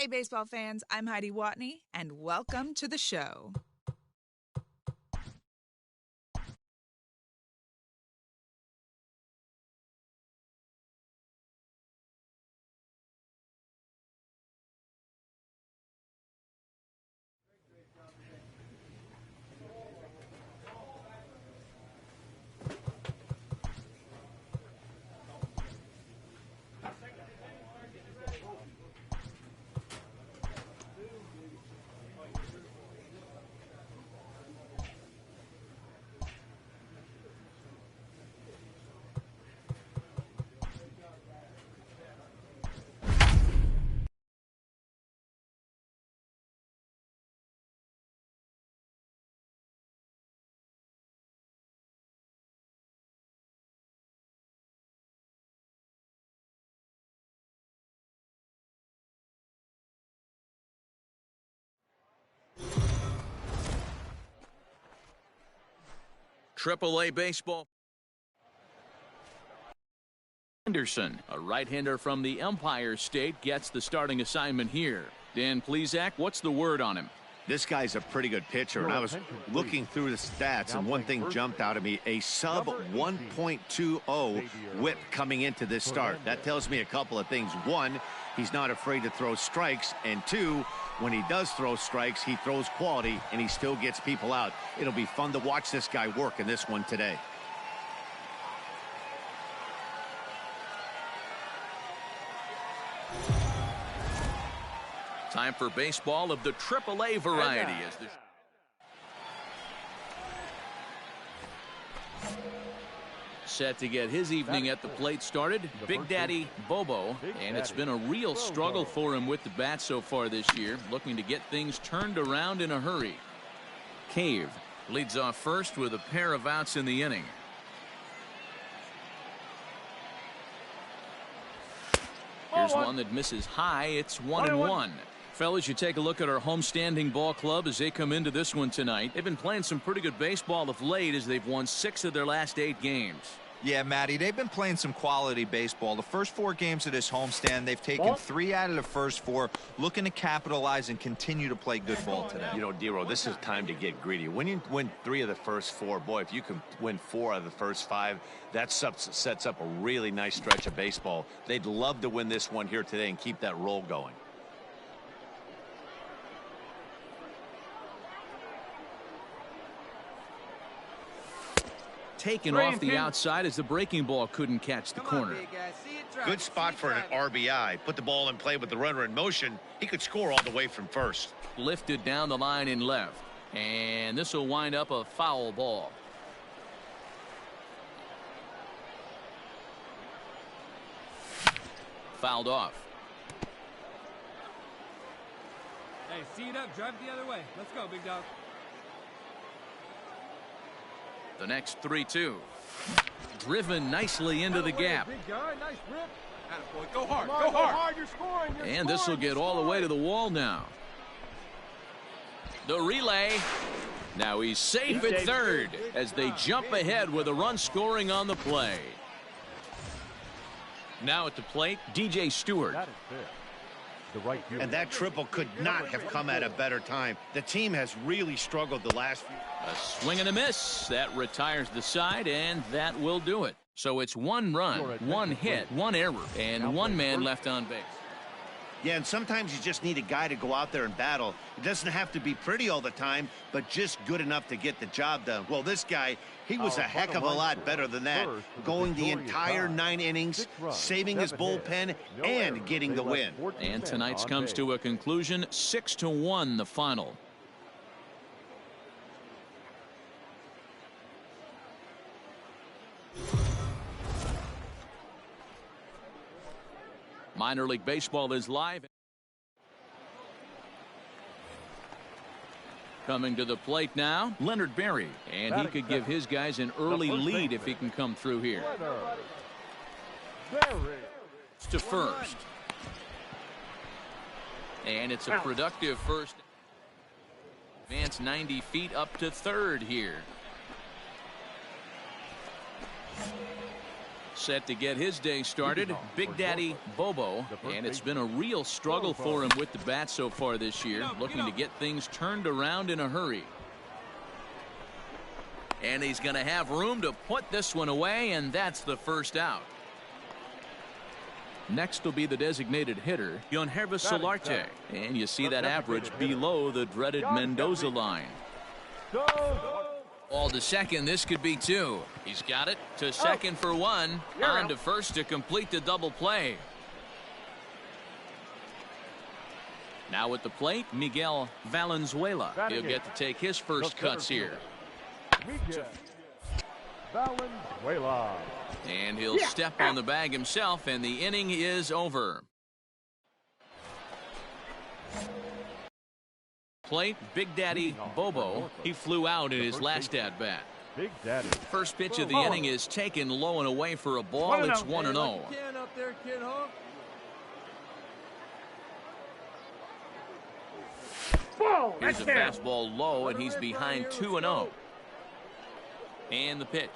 Hey, baseball fans, I'm Heidi Watney, and welcome to the show. AAA baseball. Anderson, a right-hander from the Empire State, gets the starting assignment here. Dan Plesac, whathat's the word on him? This guy's a pretty good pitcher, and I was looking through the stats, and one thing jumped out at me, a sub 1.20 whip coming into this start. That tells me a couple of things. One, he's not afraid to throw strikes, and two, when he does throw strikes, he throws quality, and he still gets people out. It'll be fun to watch this guy work in this one today. Time for baseball of the AAA variety. Set to get his evening at the plate started, Big Daddy Bobo, and it's been a real struggle for him with the bat so far this year, looking to get things turned around in a hurry. Cave leads off first with a pair of outs in the inning. Here's one that misses high. It's 1-1. Fellas, you take a look at our homestanding ball club as they come into this one tonight. They've been playing some pretty good baseball of late as they've won 6 of their last 8 games. Yeah, Matty, they've been playing some quality baseball. The first 4 games of this homestand, they've taken 3 out of the first 4, looking to capitalize and continue to play good ball today. You know, Dero, this is time to get greedy. When you win 3 of the first 4, boy, if you can win 4 out of the first 5, that sets up a really nice stretch of baseball. They'd love to win this one here today and keep that roll going. Taken off the outside as the breaking ball couldn't catch the corner. Good spot for an RBI. Put the ball in play with the runner in motion. He could score all the way from first. Lifted down the line in left. And this will wind up a foul ball. Fouled off. Hey, see it up. Drive it the other way. Let's go, big dog. The next 3-2. Driven nicely into the gap. Big guy, nice rip. Attaboy, go hard, go hard. You're scoring. And this will get all the way to the wall now. The relay. Now he's safe at third as they jump ahead with a run scoring on the play. Now at the plate, DJ Stewart. And that triple could not have come at a better time. The team has really struggled the last few. A swing and a miss. That retires the side, and that will do it. So it's 1 run, 1 hit, 1 error, and 1 man left on base. Yeah, and sometimes you just need a guy to go out there and battle. It doesn't have to be pretty all the time, but just good enough to get the job done. Well, this guy, he was a heck of a lot better than that. Going the entire 9 innings, saving his bullpen, and getting the win. And tonight's comes to a conclusion, 6-1 the final. Minor League Baseball is live. Coming to the plate now, Leonard Berry. And he could give his guys an early lead if he can come through here. It's to first. And it's a productive first. Advance 90 feet up to third here. Set to get his day started, Big Daddy Bobo, and it's been a real struggle for him with the bat so far this year, looking to get things turned around in a hurry. And he's going to have room to put this one away, and that's the first out. Next will be the designated hitter, Yonhervis Solarte, and you see that average below the dreaded Mendoza line. All to second, this could be two. He's got it to second for one. On to first to complete the double play. Now at the plate, Miguel Valenzuela. He'll get to take his first cuts here. Miguel Valenzuela. And he'll step on the bag himself, and the inning is over. Plate, Big Daddy Bobo. He flew out in his last at-bat. Big Daddy. First pitch of the inning is taken low and away for a ball. It's 1-0. Here's a fastball low, and he's behind 2-0. And the pitch.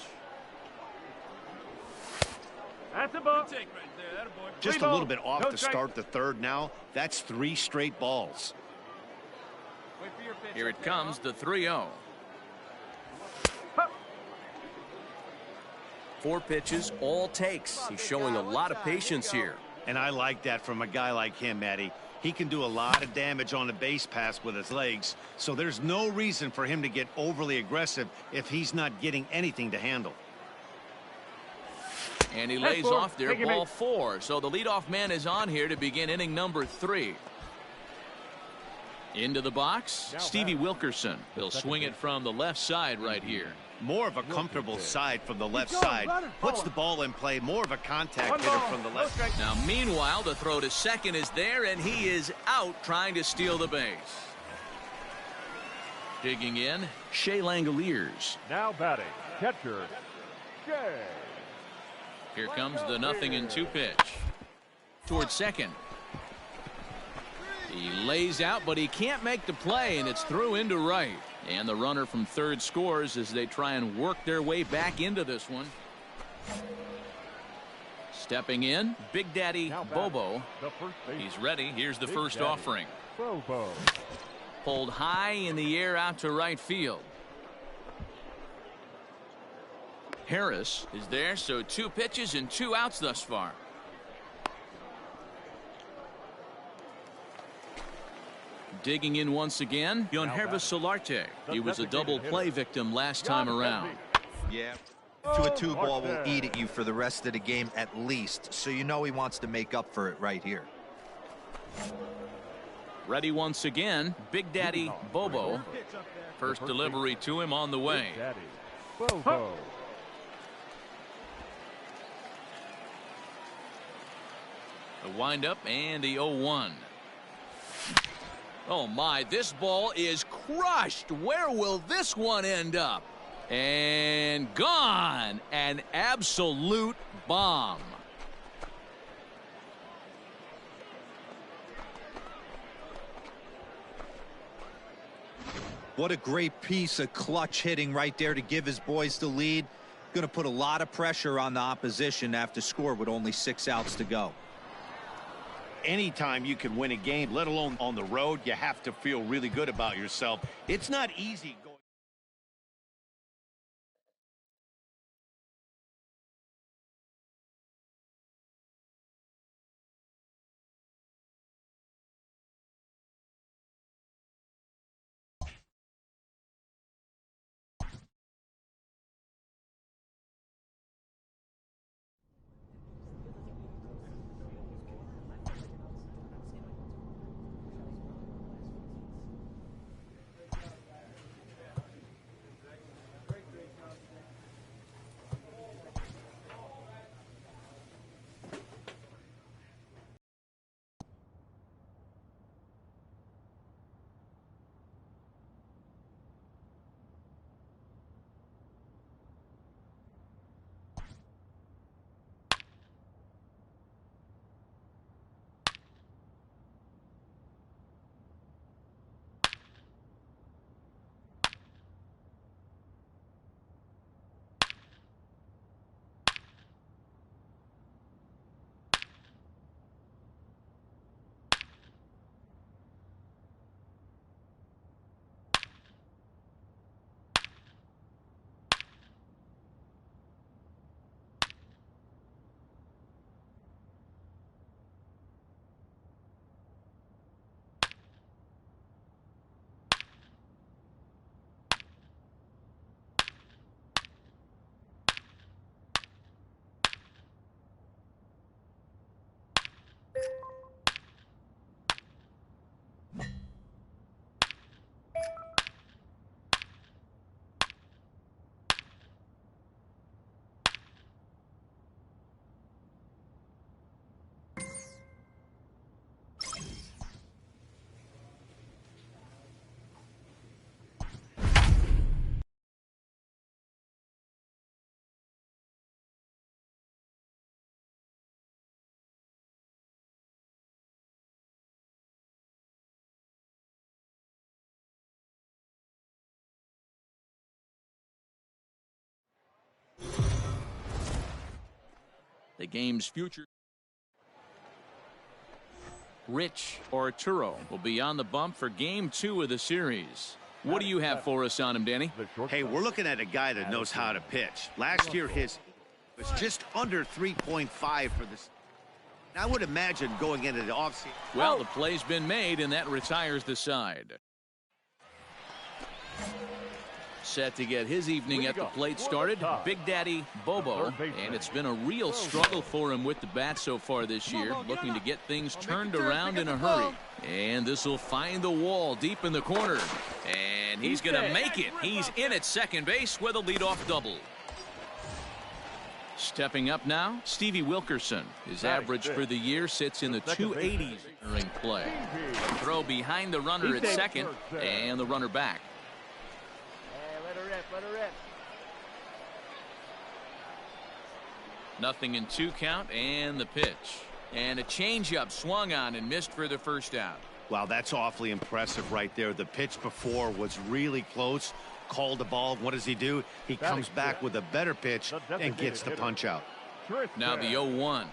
That's a ball. Just a little bit off to start the third now. That's 3 straight balls. Here it comes, the 3-0. 4 pitches, all takes. He's showing a lot of patience here. And I like that from a guy like him, Matty. He can do a lot of damage on the base pass with his legs, so there's no reason for him to get overly aggressive if he's not getting anything to handle. And he lays off there, ball 4. So the leadoff man is on here to begin inning number 3. Into the box, Stevie Wilkerson. He'll swing it from the left side right here. More of a comfortable side from the left side. Puts the ball in play. More of a contact hitter from the left. Now, meanwhile, the throw to second is there, and he is out trying to steal the base. Digging in, Shea Langoliers. Now batting, catcher, Jay. Here comes the 0-2 pitch. Towards second. He lays out, but he can't make the play, and it's through into right. And the runner from third scores as they try and work their way back into this one. Stepping in, Big Daddy Bobo. He's ready. Here's the first offering. Bobo. Pulled high in the air out to right field. Harris is there, so 2 pitches and 2 outs thus far. Digging in once again, Yonhervis Solarte. He was a double play victim last time around. Yeah. To a 2-ball will eat at you for the rest of the game at least, so you know he wants to make up for it right here. Ready once again, Big Daddy Bobo. First delivery to him on the way. Big Daddy Bobo. The windup and the 0-1. Oh my, this ball is crushed. Where will this one end up? And gone. An absolute bomb. What a great piece of clutch hitting right there to give his boys the lead. Going to put a lot of pressure on the opposition to have to score with only 6 outs to go. Anytime you can win a game, let alone on the road, you have to feel really good about yourself. It's not easy going. the game's future. Rich Arturo will be on the bump for game 2 of the series. What do you have for us on him, Danny? Hey, we're looking at a guy that knows how to pitch. Last year, his was just under 3.5 for this. I would imagine going into the offseason. Well, the play's been made, and that retires the side. Set to get his evening at the plate started, Big Daddy Bobo, and it's been a real struggle for him with the bat so far this year, looking to get things turned around in a hurry. And this will find the wall deep in the corner, and he's going to make it. He's in at second base with a leadoff double. Stepping up now, Stevie Wilkerson. His average for the year sits in the 280s during play. A throw behind the runner at second, and the runner back. Let her rip. Nothing in 2 count, and the pitch. And a changeup swung on and missed for the first out. Wow, that's awfully impressive right there. The pitch before was really close. Called the ball. What does he do? He comes back with a better pitch and gets the punch out. Now the 0-1.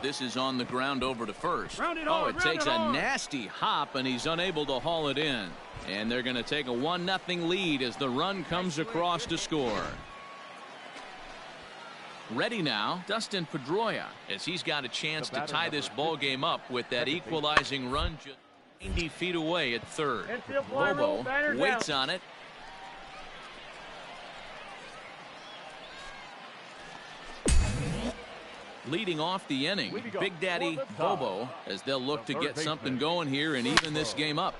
This is on the ground over to first. Oh, it takes a nasty hop, and he's unable to haul it in. And they're going to take a 1-0 lead as the run comes across to score. Ready now, Dustin Pedroia, as he's got a chance to tie this ball game up with that equalizing run just 90 feet away at third. Bobo waits on it. Leading off the inning, Big Daddy Bobo, as they'll look to get something going here and even this game up.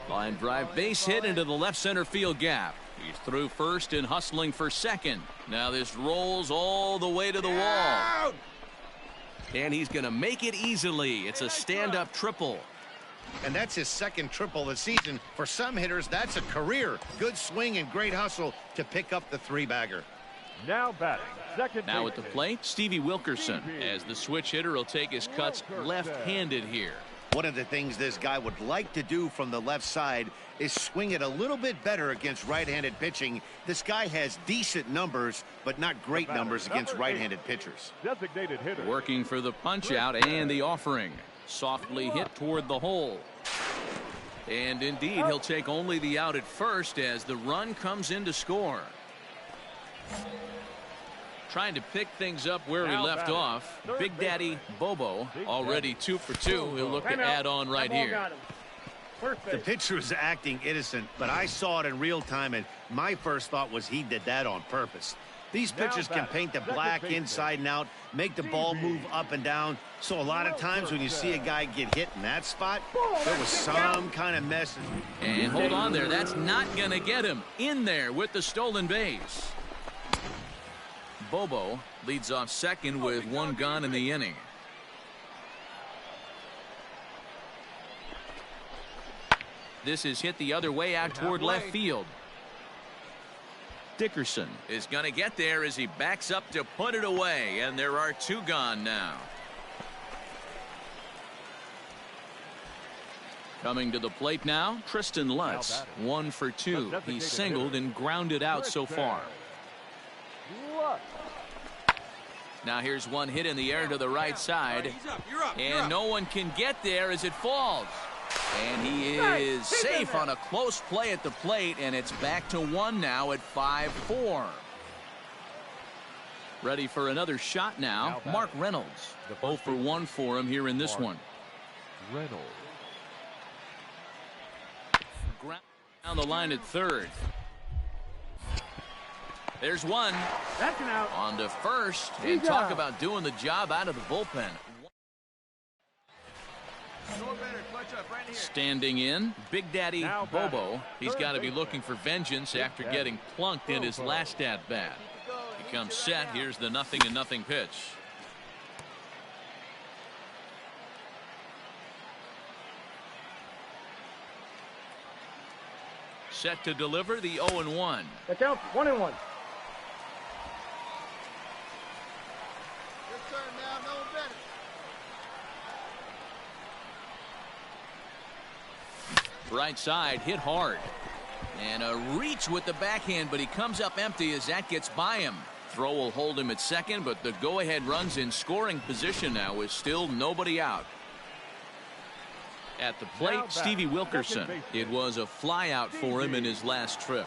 Line drive base hit into the left center field gap. He's through first and hustling for second. Now this rolls all the way to the wall. And he's going to make it easily. It's a stand-up triple. And that's his second triple this season. For some hitters, that's a career. Good swing and great hustle to pick up the 3-bagger. Now batting, second. Now at the plate, Stevie Wilkerson, as the switch hitter will take his cuts left-handed here. One of the things this guy would like to do from the left side is swing it a little bit better against right-handed pitching. This guy has decent numbers, but not great numbers against right-handed pitchers. Designated hitter. Working for the punch-out and the offering. Softly hit toward the hole. And indeed, he'll take only the out at first as the run comes in to score. Trying to pick things up where he left off. Big Daddy Bobo already 2 for 2. He'll look to add on right here. The pitcher was acting innocent, but I saw it in real time, and my first thought was he did that on purpose. These pitchers can paint the black inside and out, make the ball move up and down. So a lot of times when you see a guy get hit in that spot, there was some kind of message. And hold on there. That's not going to get him in there with the stolen base. Bobo leads off second with 1 gone in the inning. This is hit the other way out toward left field. Dickerson is going to get there as he backs up to put it away, and there are 2 gone now. Coming to the plate now, Tristan Lutz, 1 for 2. He's singled and grounded out so far. Now here's one hit in the air to the right side, and no one can get there as it falls. And he is safe on a close play at the plate, and it's back to 1 now at 5-4. Ready for another shot now, Mark Reynolds. 0 for 1 for him here in this one. Reynolds. Ground down the line at third. There's one. That's an out. On to first, and talk about doing the job out of the bullpen. Standing in, Big Daddy Bobo. He's got to be looking for vengeance after getting plunked in his last at-bat. He comes set. Here's the 0-0 pitch. Set to deliver the 0-1. Look out, 1-1. Right side hit hard, and a reach with the backhand, but he comes up empty as that gets by him. Throw will hold him at second, but the go-ahead run's in scoring position now with still nobody out. At the plate, Stevie Wilkerson. It was a flyout for him in his last trip.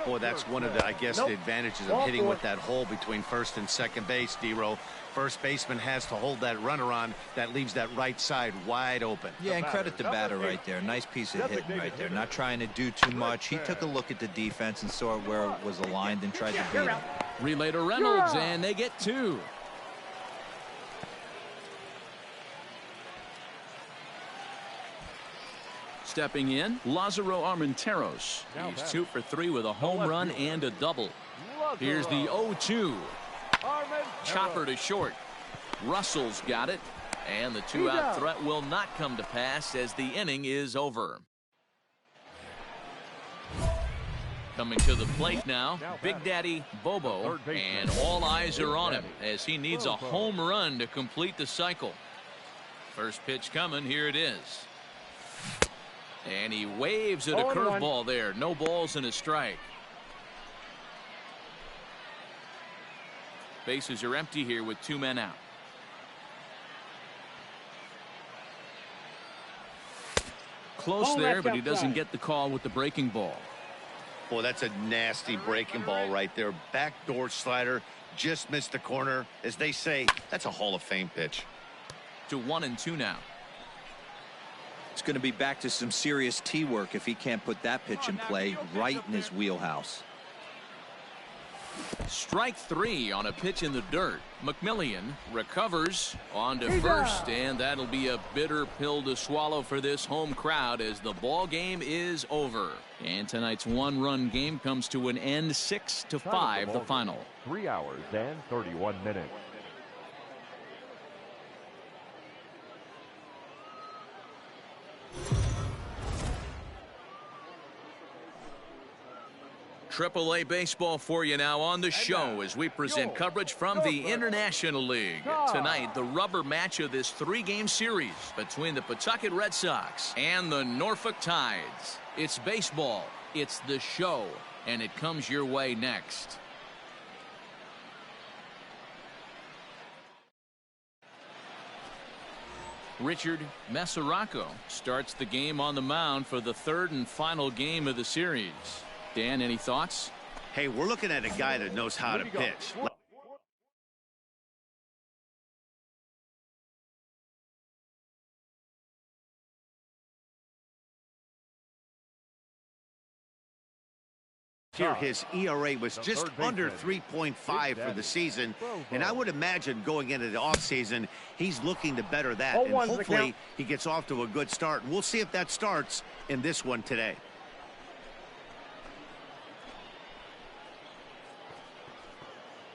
Boy, that's one of the, I guess, the advantages of hitting with that hole between first and second base, D-Row. First baseman has to hold that runner on. That leaves that right side wide open. Yeah, and credit the batter right there. Nice piece of hitting right there. Not trying to do too much. He took a look at the defense and saw where it was aligned and tried to beat it. Relay to Reynolds, and they get two. Stepping in, Lázaro Armenteros. He's 2 for 3 with a home run and a double. Here's the 0-2. Chopper to short. Russell's got it. And the 2-out threat will not come to pass as the inning is over. Coming to the plate now, Big Daddy Bobo, and all eyes are on him as he needs a home run to complete the cycle. First pitch coming, here it is. And he waves at a curveball there. No balls and a strike. Bases are empty here with 2 men out. Close there, but he doesn't get the call with the breaking ball. Boy, that's a nasty breaking ball right there. Backdoor slider, just missed the corner. As they say, that's a Hall of Fame pitch. To 1-2 now. It's going to be back to some serious tee work if he can't put that pitch in play right in his wheelhouse. Strike 3 on a pitch in the dirt. McMillian recovers on to first, and that'll be a bitter pill to swallow for this home crowd as the ball game is over. And tonight's 1-run game comes to an end, 6-5 the final. 3 hours and 31 minutes. AAA baseball for you now on the show as we present coverage from the International League. Tonight, the rubber match of this 3-game series between the Pawtucket Red Sox and the Norfolk Tides. It's baseball, it's the show, and it comes your way next. Richard Mesoraco starts the game on the mound for the 3rd and final game of the series. Dan, any thoughts? Hey, we're looking at a guy that knows how to pitch. Here, his ERA was just under 3.5 for the season, and I would imagine going into the offseason, he's looking to better that, and hopefully he gets off to a good start. We'll see if that starts in this one today.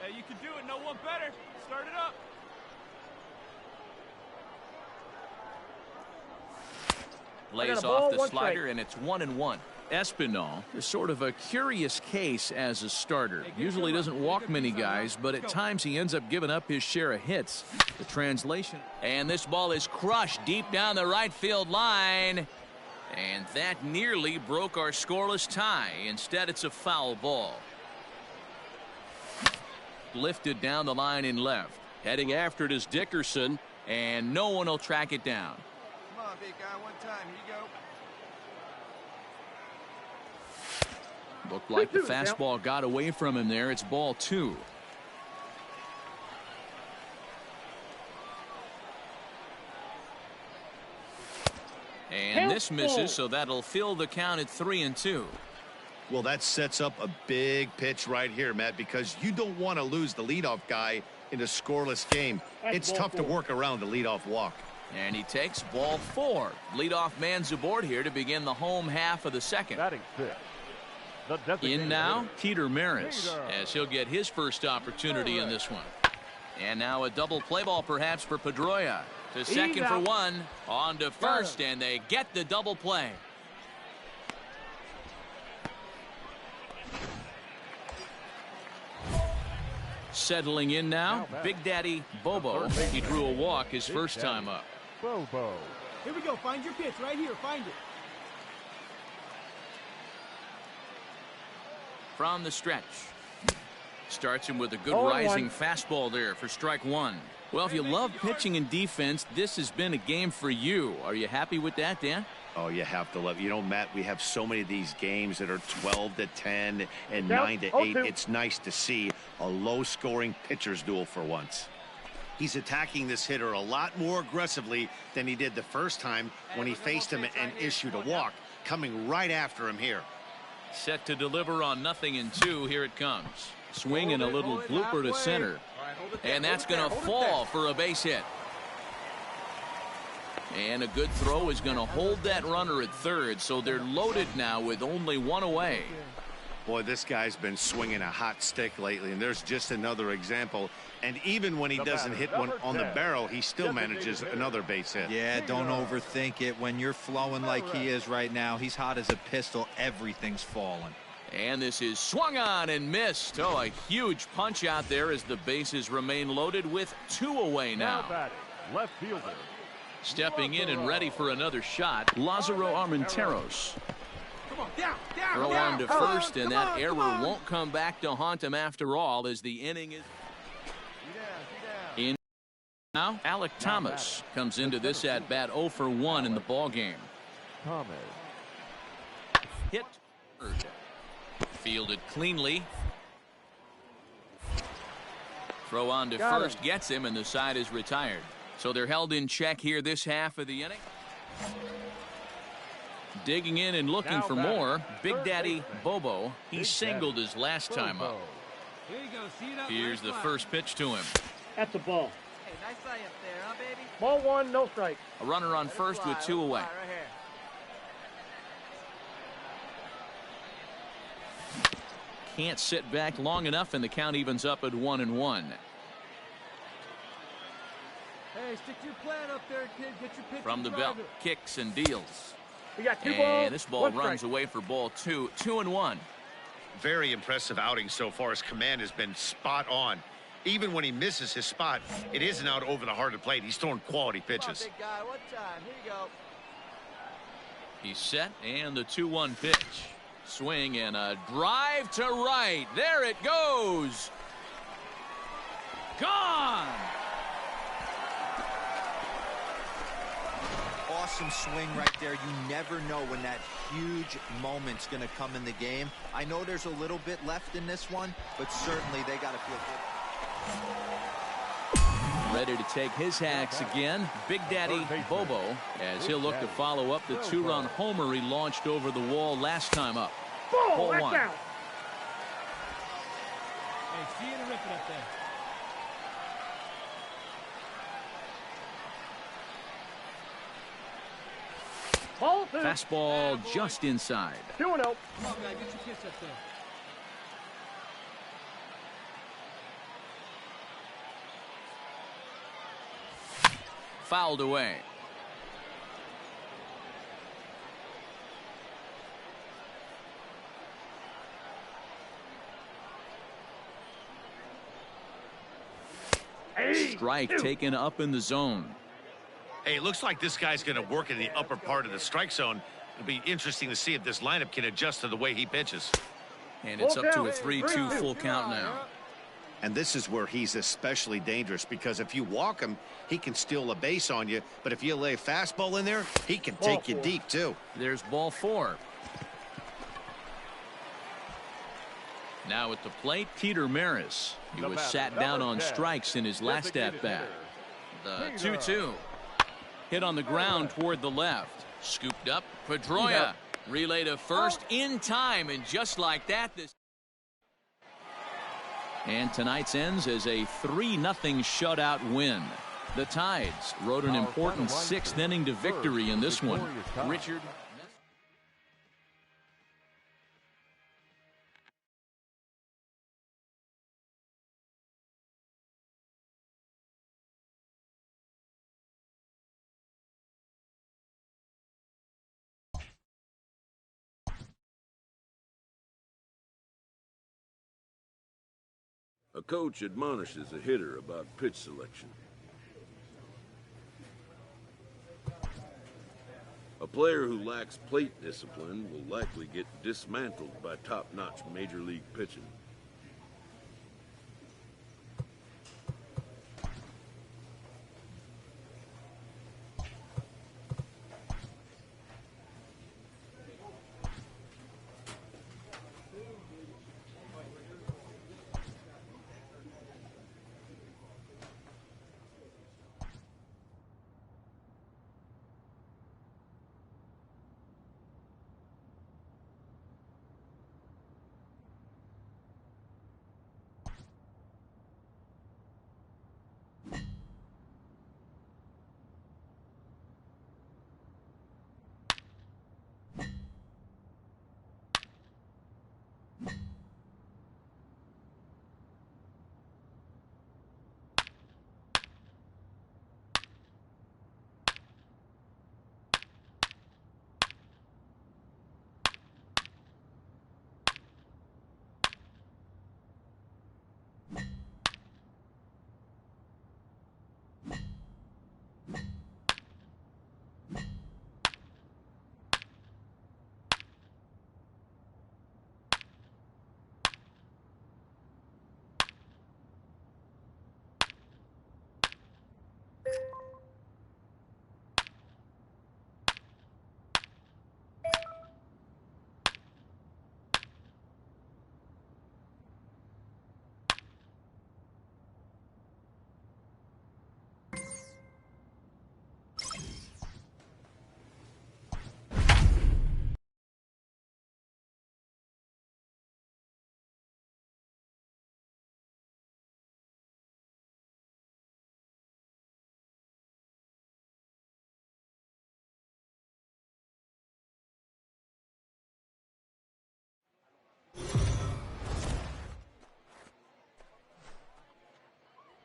Hey, you can do it. No one better. Start it up. Lays off the slider, and it's 1-1. Espinal is sort of a curious case as a starter. Usually doesn't walk many guys, but at times he ends up giving up his share of hits. The translation. And this ball is crushed deep down the right field line. And that nearly broke our scoreless tie. Instead, it's a foul ball. Lifted down the line in left. Heading after it is Dickerson, and no one will track it down. Come on, big guy, one time. Here you go. Looked like the fastball got away from him there. It's ball 2. And this misses, so that'll fill the count at 3-2. Well, that sets up a big pitch right here, Matt, because you don't want to lose the leadoff guy in a scoreless game. It's tough to work around the leadoff walk. And he takes ball 4. Leadoff man's aboard here to begin the home half of the second. Batting 6. In now, Peter Maris, as he'll get his first opportunity in this one. And now a double play ball perhaps for Pedroia. To second for 1, on to first, and they get the double play. Settling in now, Big Daddy Bobo. He drew a walk his first time up. Bobo. Here we go. Find your pitch right here. Find it. From the stretch. Starts him with a good rising fastball there for strike one. Well, if you love pitching and defense, this has been a game for you. Are you happy with that, Dan? Oh, you have to love. You know, Matt, we have so many of these games that are 12-10 and 9-8. It's nice to see a low-scoring pitcher's duel for once. He's attacking this hitter a lot more aggressively than he did the first time when he faced him and issued a walk, coming right after him here. Set to deliver on 0-2. Here it comes. Swing and a little blooper to center. And that's going to fall for a base hit. And a good throw is going to hold that runner at third, so they're loaded now with only one away. Boy, this guy's been swinging a hot stick lately, and there's just another example. And even when he doesn't hit one on the barrel, he still manages another base hit. Yeah, don't overthink it. When you're flowing like he is right now, he's hot as a pistol. Everything's falling. And this is swung on and missed. Oh, a huge punch out there as the bases remain loaded with 2 away now. Left fielder. Stepping in and ready for another shot, Lázaro Armenteros. Throw on to first, and that error won't come back to haunt him after all as the inning is in. Now, Alec Thomas comes into this at bat 0 for 1 in the ball game. Thomas. Hit. Fielded cleanly. Throw on to first gets him, and the side is retired. So they're held in check here this half of the inning. Digging in and looking for more, Big Daddy Bobo. He singled his last time up. Here you go. See it up. Here's the first pitch to him. That's a ball. Hey, nice eye up there, huh, baby? Ball 1, no strike. A runner on first with 2 away. Right here. Can't sit back long enough, and the count evens up at 1-1. Hey, stick to your plan up there, kid. Get your pitch. From the belt, kicks and deals. We got 2 balls. And this ball runs away for ball 2. 2-1. Very impressive outing so far. His command has been spot on. Even when he misses his spot, it isn't out over the heart of the plate. He's throwing quality pitches. Come on, big guy. One time. Here you go. He's set, and the 2-1 pitch. Swing and a drive to right. There it goes. Gone. Awesome swing right there. You never know when that huge moment's going to come in the game. I know there's a little bit left in this one, but certainly they got to feel good. Ready to take his hacks again, Big Daddy Bobo, as he'll look to follow up the 2-run homer he launched over the wall last time up. Ball 1. Hey, see you and rip it up there. Ball 2. Fastball just inside. 2-0. Come on, guy. Get your kiss up there. Fouled away. Strike taken up in the zone. Hey, it looks like this guy's going to work in the upper part of the strike zone. It'll be interesting to see if this lineup can adjust to the way he pitches. And it's up to a 3-2 full count now. And this is where he's especially dangerous, because if you walk him, he can steal a base on you. But if you lay a fastball in there, he can take you deep, too. There's ball 4. Now at the plate, Peter Maris. He was sat down on strikes in his last at-bat. The 2-2. Hit on the ground toward the left. Scooped up. Pedroia. Relay to first in time, and just like that, this. And tonight's ends as a 3-0 shutout win. The Tides rode an important 6th inning to victory in this one. Richard. A coach admonishes a hitter about pitch selection. A player who lacks plate discipline will likely get dismantled by top-notch major league pitching.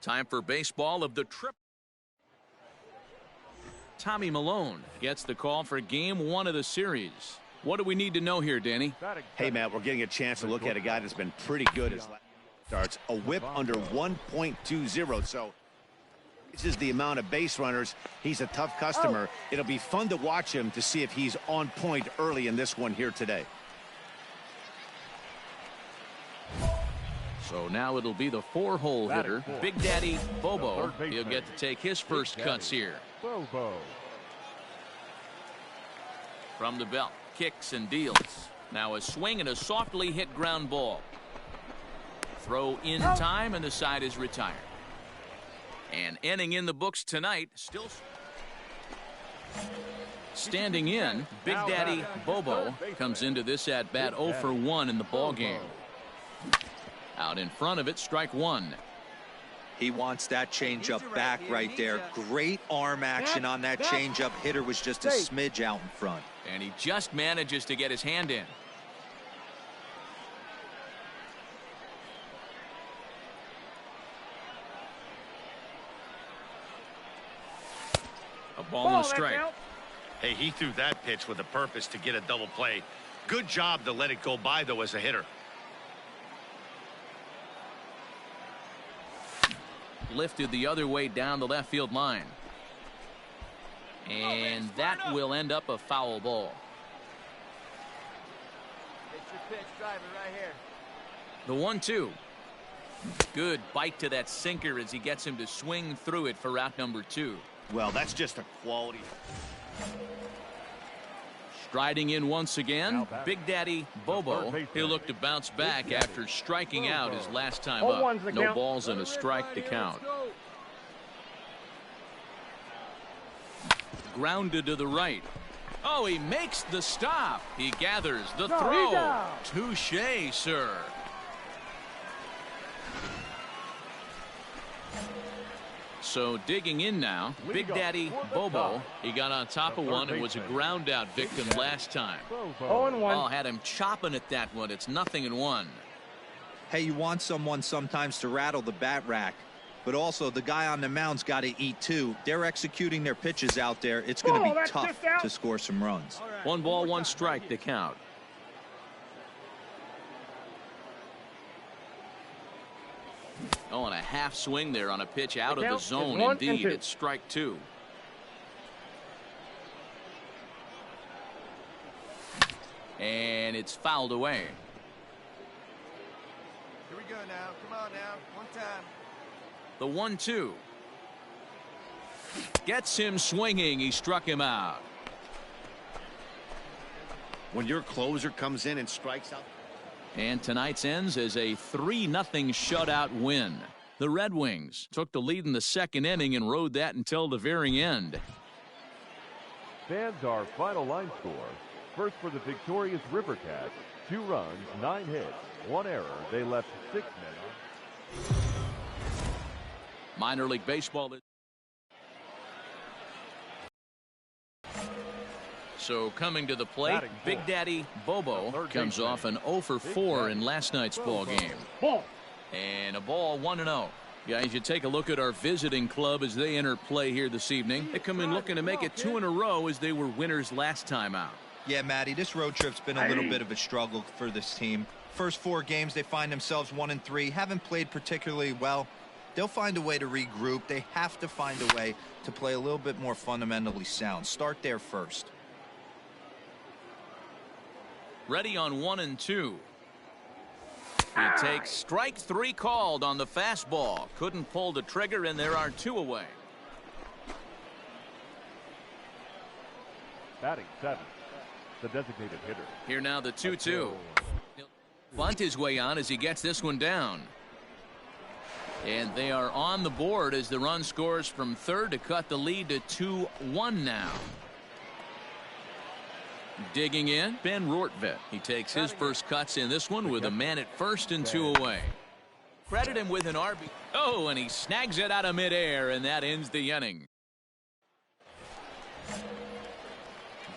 Time for baseball of the trip. Tommy Malone gets the call for game 1 of the series. What do we need to know here, Danny? Hey, Matt, we're getting a chance to look at a guy that's been pretty good as starts. A whip under 1.20. So this is the amount of base runners. He's a tough customer. It'll be fun to watch him to see if he's on point early in this one here today. So now it'll be the 4-hole hitter, Big Daddy Bobo. He'll get to take his first cuts here. Bobo. From the belt, kicks and deals. Now a swing and a softly hit ground ball. Throw in time, and the side is retired. And inning in the books tonight, still standing in, Big Daddy Bobo comes into this at bat 0 for 1 in the ball game. Out in front of it, strike 1. He wants that changeup back right there. Great arm action on that changeup. Hitter was just a smidge out in front. And he just manages to get his hand in. A ball and a strike. Hey, he threw that pitch with a purpose to get a double play. Good job to let it go by, though, as a hitter. Lifted the other way down the left field line. And that will end up a foul ball. It's your pitch, driver, right here. The 1-2. Good bite to that sinker as he gets him to swing through it for out number 2. Well, that's just a quality. Striding in once again, Big Daddy Bobo. He'll look to bounce back after striking out his last time up. No balls and a strike to count. Grounded to the right. Oh, he makes the stop. He gathers the throw. Touché, sir. So digging in now, Big Daddy Bobo. He got on top of one and was a ground out victim last time. 0-1. Ball had him chopping at that one. It's 0-1. Hey, you want someone sometimes to rattle the bat rack, but also the guy on the mound's got to eat too. They're executing their pitches out there. It's going to be tough to score some runs. 1 ball, 1 strike to count. Oh, and a half swing there on a pitch out of the zone. Indeed, it's strike 2. And it's fouled away. Here we go now. Come on now. One time. The 1-2. Gets him swinging. He struck him out. When your closer comes in and strikes out. And tonight's ends as a 3-0 shutout win. The Red Wings took the lead in the second inning and rode that until the very end. Fans, our final line score. First for the victorious Rivercats, 2 runs, 9 hits, 1 error. They left 6 men. Minor League Baseball. So coming to the plate, Big Daddy Bobo comes off an 0 for 4 in last night's ball game. And a ball 1-0. Guys, you take a look at our visiting club as they enter play here this evening. They come in looking to make it 2 in a row as they were winners last time out. Yeah, Matty, this road trip's been a little bit of a struggle for this team. First 4 games, they find themselves 1-3. Haven't played particularly well. They'll find a way to regroup. They have to find a way to play a little bit more fundamentally sound. Start there first. Ready on 1-2. He takes strike 3 called on the fastball. Couldn't pull the trigger, and there are 2 away. Batting 7th, the designated hitter. Here now the 2-2. He'll bunt his way on as he gets this one down. And they are on the board as the run scores from third to cut the lead to 2-1 now. Digging in, Ben Rortvedt. He takes his first cuts in this one with a man at first and 2 away. Credit him with an RB. Oh, and he snags it out of midair, and that ends the inning.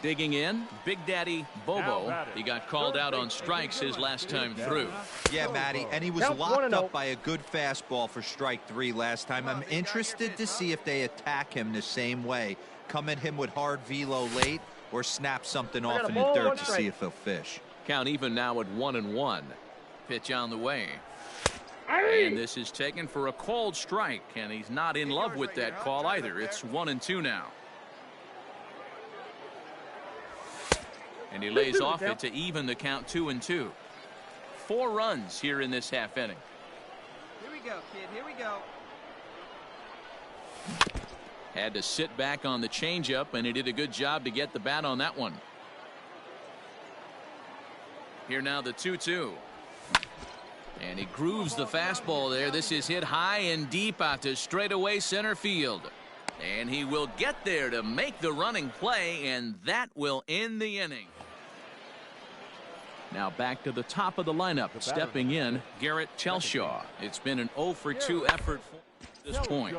Digging in, Big Daddy Bobo. He got called out on strikes his last time through. Yeah, Matty, and he was locked up by a good fastball for strike 3 last time. I'm interested to see if they attack him the same way. Come at him with hard velo late or snap something off in the dirt to see if he'll fish. Count even now at 1-1. Pitch on the way. And this is taken for a called strike, and he's not in love with that call either. It's 1-2 now. And he lays off it to even the count 2-2. 4 runs here in this half inning. Here we go, kid. Here we go. Had to sit back on the changeup, and he did a good job to get the bat on that one. Here now the 2-2. And he grooves the fastball there. This is hit high and deep out to straightaway center field. And he will get there to make the running play, and that will end the inning. Now back to the top of the lineup. Stepping in, Garrett Telshaw. It's been an 0-for-2 effort at this point.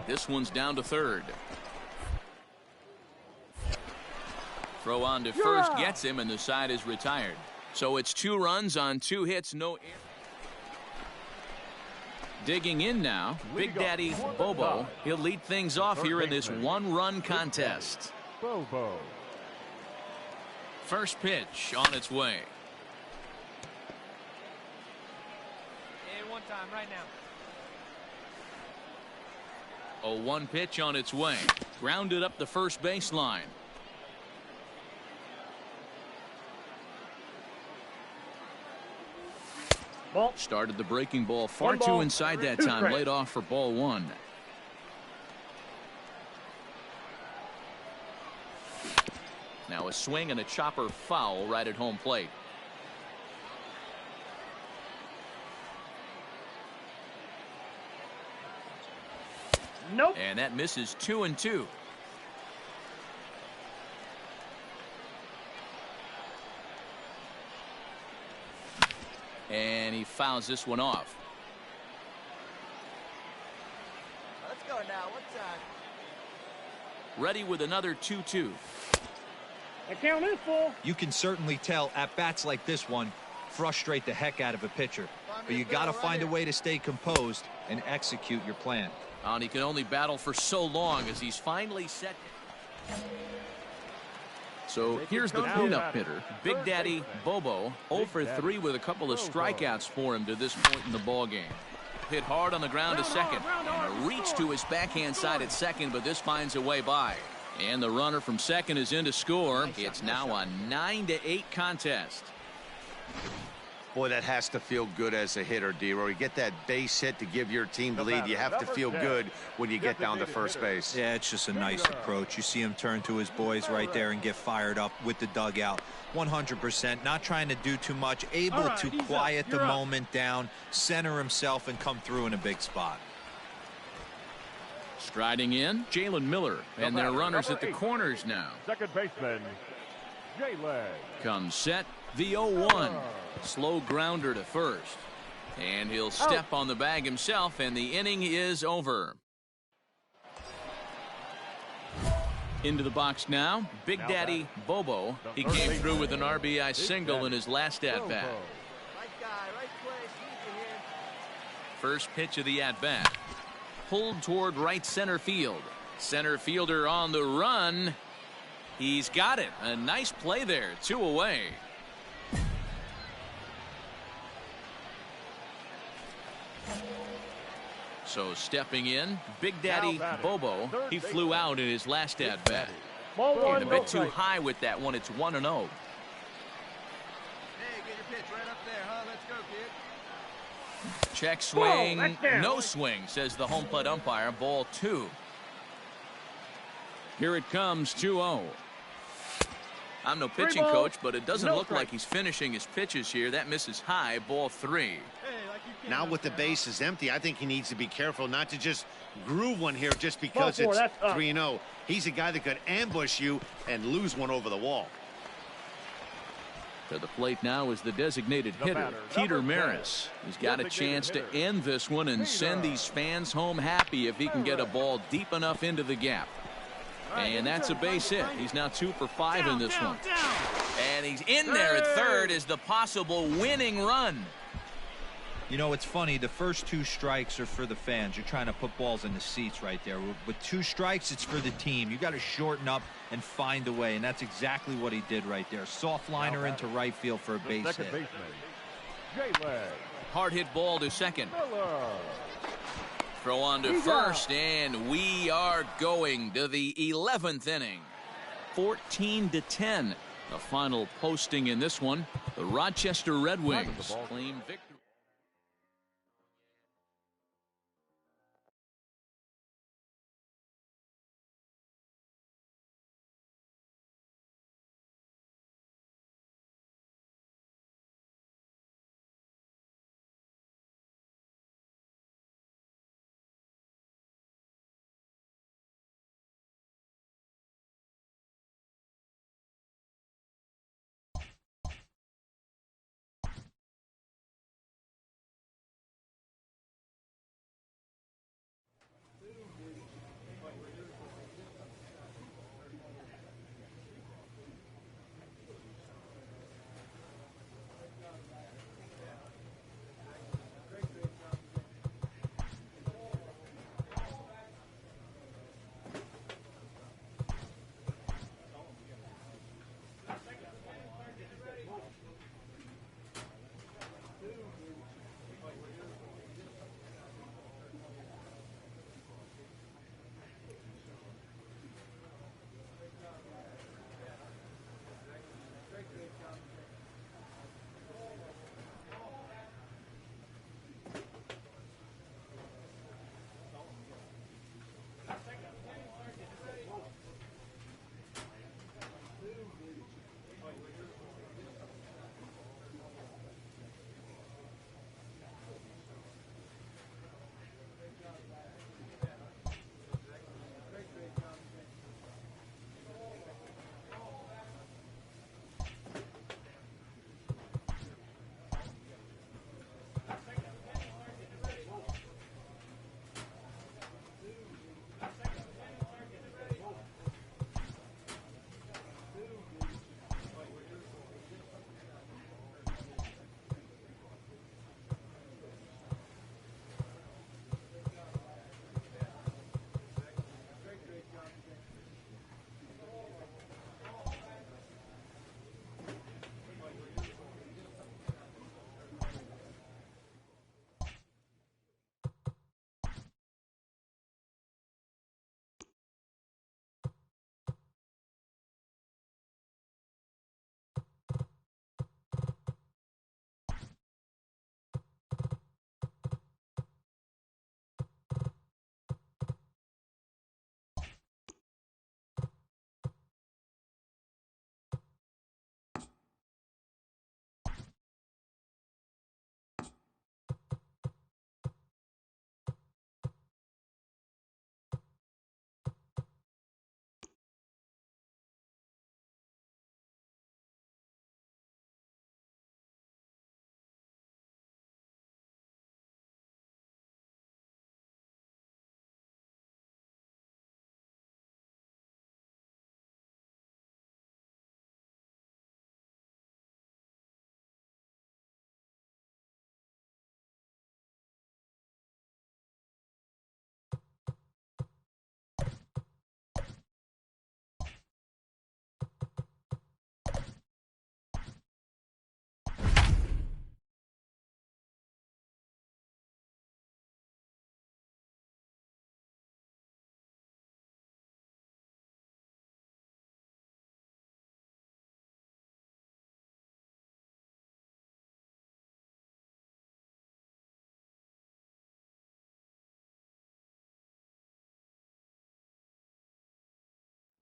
This one's down to third. Throw on to first gets him, and the side is retired. So it's 2 runs on 2 hits, no errors. Digging in now, Big Daddy Bobo. He'll lead things off here in this 1-run contest. Bobo. First pitch on its way. And 1 time right now. A 1 pitch on its way. Grounded up the first baseline. Ball. Started the breaking ball far too inside that time. Laid off for ball 1. Now a swing and a chopper foul right at home plate. Nope. And that misses 2-2. And he fouls this one off. Let's go now. 1 time. Ready with another 2-2. The count is full. You can certainly tell at bats like this one frustrate the heck out of a pitcher. But you got to find a way to stay composed and execute your plan. And he can only battle for so long as he's finally set. So here's the cleanup hitter, Big Daddy Bobo, 0-for-3 with a couple of strikeouts for him to this point in the ball game. Hit hard on the ground to second, and a reach to his backhand side at second, but this finds a way by. And the runner from second is in to score. It's now a 9-8 contest. Boy, that has to feel good as a hitter, D-Roy. You get that base hit to give your team the lead. You have to feel good when you get down to first base. Yeah, it's just a nice approach. You see him turn to his boys right there and get fired up with the dugout. 100%, not trying to do too much, able to quiet the moment down, center himself, and come through in a big spot. Striding in, Jalen Miller, and their runners at the corners now. Second baseman, Jalen. Comes set, the 0-1. Slow grounder to first. And he'll step on the bag himself, and the inning is over. Into the box now, Big Daddy Bobo. He came through with an RBI single in his last at-bat. Right guy, right place. Easy here. First pitch of the at-bat. Pulled toward right center field. Center fielder on the run. He's got it. A nice play there. 2 away. So stepping in, Big Daddy Bobo. He flew out in his last at-bat. And a bit too high with that one. It's 1-0. Hey, get your pitch right up there, huh? Let's go, kid. Check swing. No swing, says the home plate umpire. Ball 2. Here it comes, 2-0. I'm no pitching coach, but it doesn't look like he's finishing his pitches here. That misses high, ball 3. Now with the bases empty, I think he needs to be careful not to just groove one here just because it's 3-0. He's a guy that could ambush you and lose one over the wall. To the plate now is the designated hitter, Peter Maris. He's got a chance to end this one and send these fans home happy if he can get a ball deep enough into the gap. And that's a base hit. He's now 2 for 5 in this one. And he's in there at third as the possible winning run. You know, it's funny. The first 2 strikes are for the fans. You're trying to put balls in the seats right there. With 2 strikes, it's for the team. You got to shorten up and find a way, and that's exactly what he did right there. Soft liner into right field for a base hit. Hard hit ball to second. Throw on to first, and we are going to the 11th inning. 14-10. The final posting in this one. The Rochester Red Wings claim victory.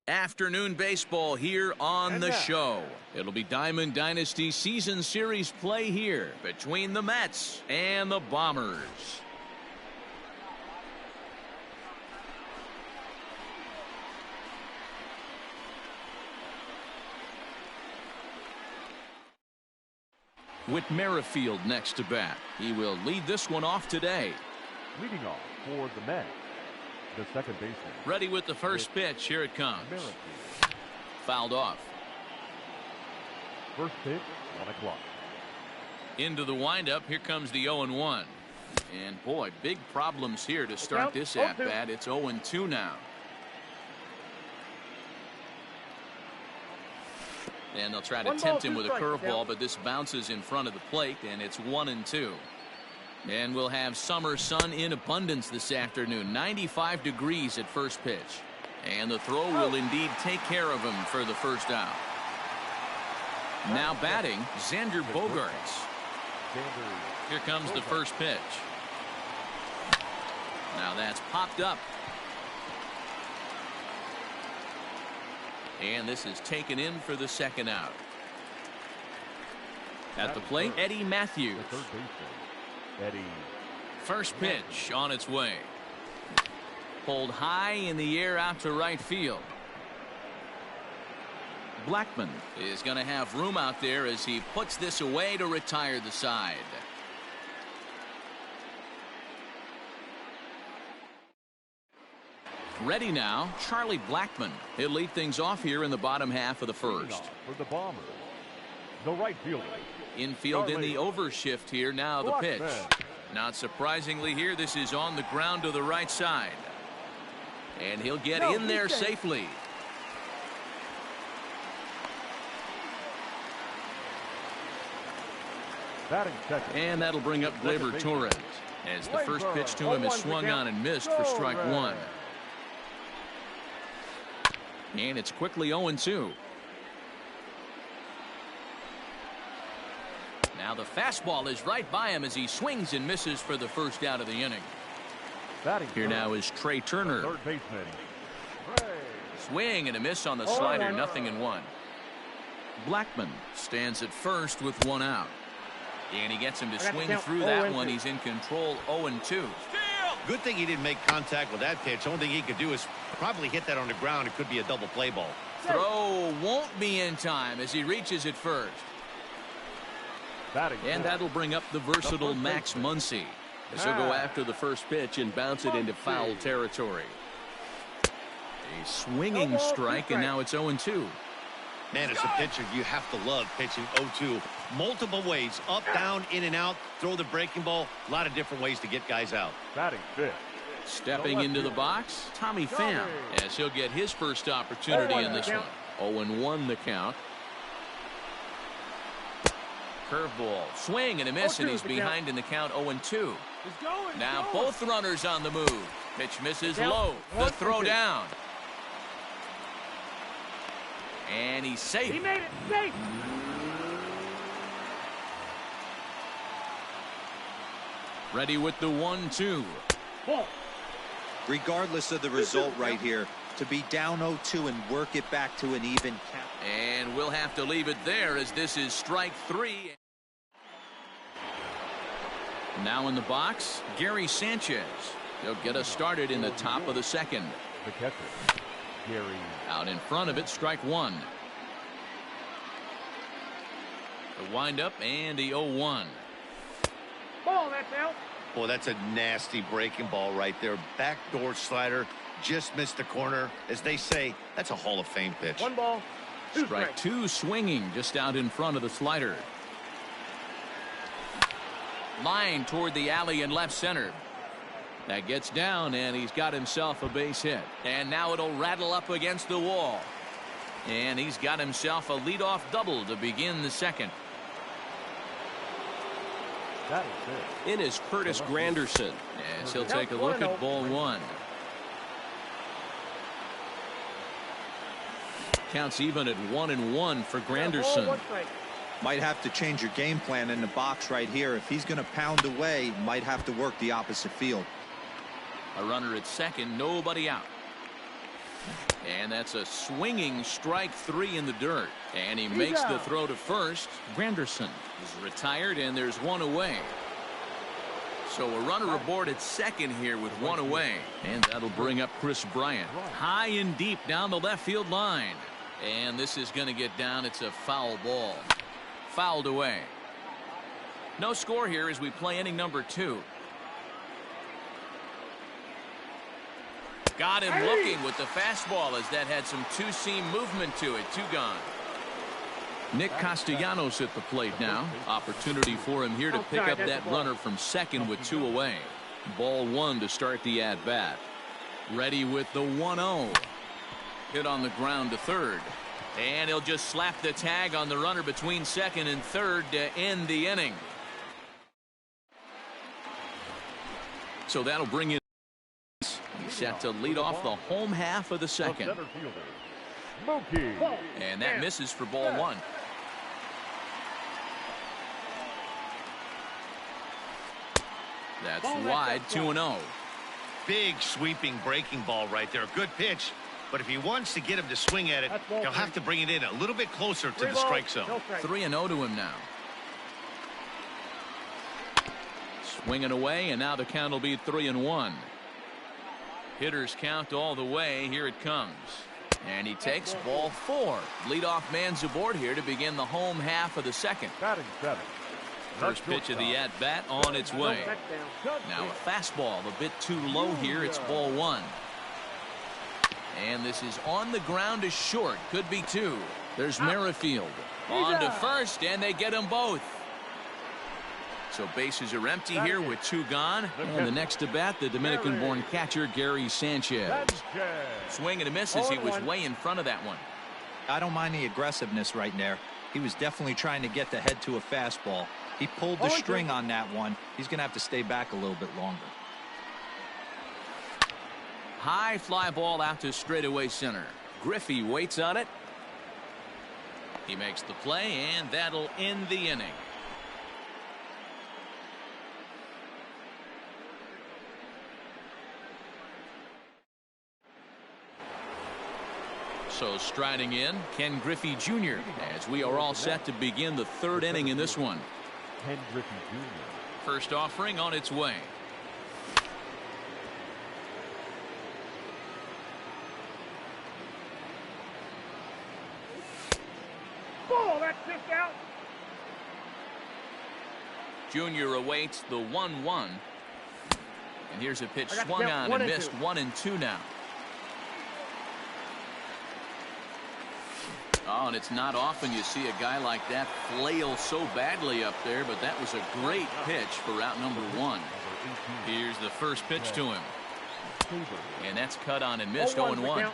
Afternoon baseball here on the show. It'll be Diamond Dynasty Season Series play here between the Mets and the Bombers. Whit Merrifield next to bat. He will lead this one off today. Leading off for the Mets, the second baseman. Ready with the first pitch. Here it comes. Fouled off. First pitch, 1 o'clock. Into the windup. Here comes the 0-1. And boy, big problems here to start this at bat. It's 0-2 now. And they'll try to tempt him with a curveball, but this bounces in front of the plate, and it's 1-2. And we'll have summer sun in abundance this afternoon. 95 degrees at first pitch. And the throw will indeed take care of him for the first out. Now batting, Xander Bogaerts. Here comes the first pitch. Now that's popped up. And this is taken in for the second out. At the plate, Eddie Matthews. First pitch on its way. Pulled high in the air out to right field. Blackman is going to have room out there as he puts this away to retire the side. Ready now, Charlie Blackman. He'll lead things off here in the bottom half of the first. For the Bombers, the right fielder. Infield in the overshift here. Now the pitch. Not surprisingly here, this is on the ground to the right side. And he'll get in there safely. And that'll bring up Gleyber Torres as the first pitch to him is swung on and missed for strike one. And it's quickly 0-2. Now the fastball is right by him as he swings and misses for the first out of the inning. Here now is Trey Turner. Third baseman. Swing and a miss on the slider. 0-1. Blackman stands at first with one out. And he gets him to swing through that one. He's in control. 0-2. Good thing he didn't make contact with that pitch. Only thing he could do is probably hit that on the ground. It could be a double play ball. Throw won't be in time as he reaches it first. And that'll bring up the versatile Max Muncy as he'll go after the first pitch and bounce it into foul territory. A swinging strike, and now it's 0-2. Man, as a pitcher, you have to love pitching 0-2. Multiple ways, up, down, in and out, throw the breaking ball. A lot of different ways to get guys out. Batting fifth. Stepping into the box, Tommy Pham, as he'll get his first opportunity in this one. 0-1 the count. Curveball, swing and a miss, and he's behind in the count. 0-2. Now both runners on the move. Pitch misses low. The throw down. And he's safe. He made it safe. Ready with the 1-2. Regardless of the result right here, to be down 0-2 and work it back to an even count. And we'll have to leave it there as this is strike three. Now in the box, Gary Sanchez. He'll get us started in the top of the second. The catcher, Gary. Out in front of it, strike one. The windup and the 0-1. Ball, that's out. Boy, that's a nasty breaking ball right there. Backdoor slider, just missed the corner. As they say, that's a Hall of Fame pitch. 1 ball. Strike two, swinging just out in front of the slider. Line toward the alley in left center. That gets down, and he's got himself a base hit. And now it'll rattle up against the wall. And he's got himself a leadoff double to begin the second. In is Curtis Granderson. As he'll take a look at ball one. Counts even at 1-1 for Granderson. Might have to change your game plan in the box right here. If he's going to pound away, might have to work the opposite field. A runner at second, nobody out. And that's a swinging strike three in the dirt. And he makes the throw to first. Granderson is retired, and there's one away. So a runner aboard at second here with one away. And that'll bring up Chris Bryant. High and deep down the left field line. And this is going to get down. It's a foul ball. Fouled away. No score here as we play inning number 2. Got him looking with the fastball as that had some two-seam movement to it. 2 gone. Nick Castellanos at the plate now. Opportunity for him here to pick up that runner from second with 2 away. Ball 1 to start the at-bat. Ready with the 1-0. Hit on the ground to third. And he'll just slap the tag on the runner between second and third to end the inning. So that'll bring in. He's set to lead off the home half of the second. And that misses for ball 1. That's wide, 2-0. Big sweeping breaking ball right there. Good pitch. But if he wants to get him to swing at it, he'll have to bring it in a little bit closer to the strike zone. 3-0 to him now. Swinging away, and now the count will be 3-1. Hitters count all the way. Here it comes. And he takes ball 4. Leadoff man's aboard here to begin the home half of the second. First pitch of the at-bat on its way. Now a fastball a bit too low here. It's ball 1. And this is on the ground to short. Could be 2. There's Merrifield. On to first, and they get them both. So bases are empty here with 2 gone. And the next to bat, the Dominican-born catcher, Gary Sanchez. Swing and a miss as he was way in front of that one. I don't mind the aggressiveness right there. He was definitely trying to get the head to a fastball. He pulled the string on that one. He's going to have to stay back a little bit longer. High fly ball out to straightaway center. Griffey waits on it. He makes the play, and that'll end the inning. So striding in, Ken Griffey Jr. as we are all set to begin the 3rd inning in this one. Ken Griffey Jr. First offering on its way. Ball, that's just out. Jr. awaits the 1-1. And here's a pitch swung on and missed. 1-2 now. Oh, and it's not often you see a guy like that flail so badly up there, but that was a great pitch for out number 1. Here's the first pitch to him. And that's cut on and missed. 0-1.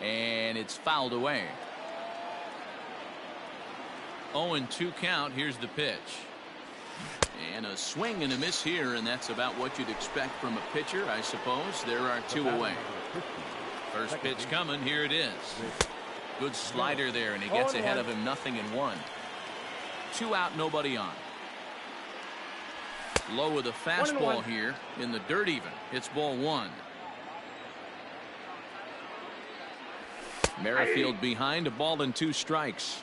And it's fouled away. 0-2 count. Here's the pitch. And a swing and a miss here, and that's about what you'd expect from a pitcher, I suppose. There are 2 away. First pitch coming. Here it is. Good slider there, and he gets ahead of him. 0-1. 2 out, nobody on. Low with a fastball here in the dirt even. It's ball 1. Merrifield behind, a ball and 2 strikes.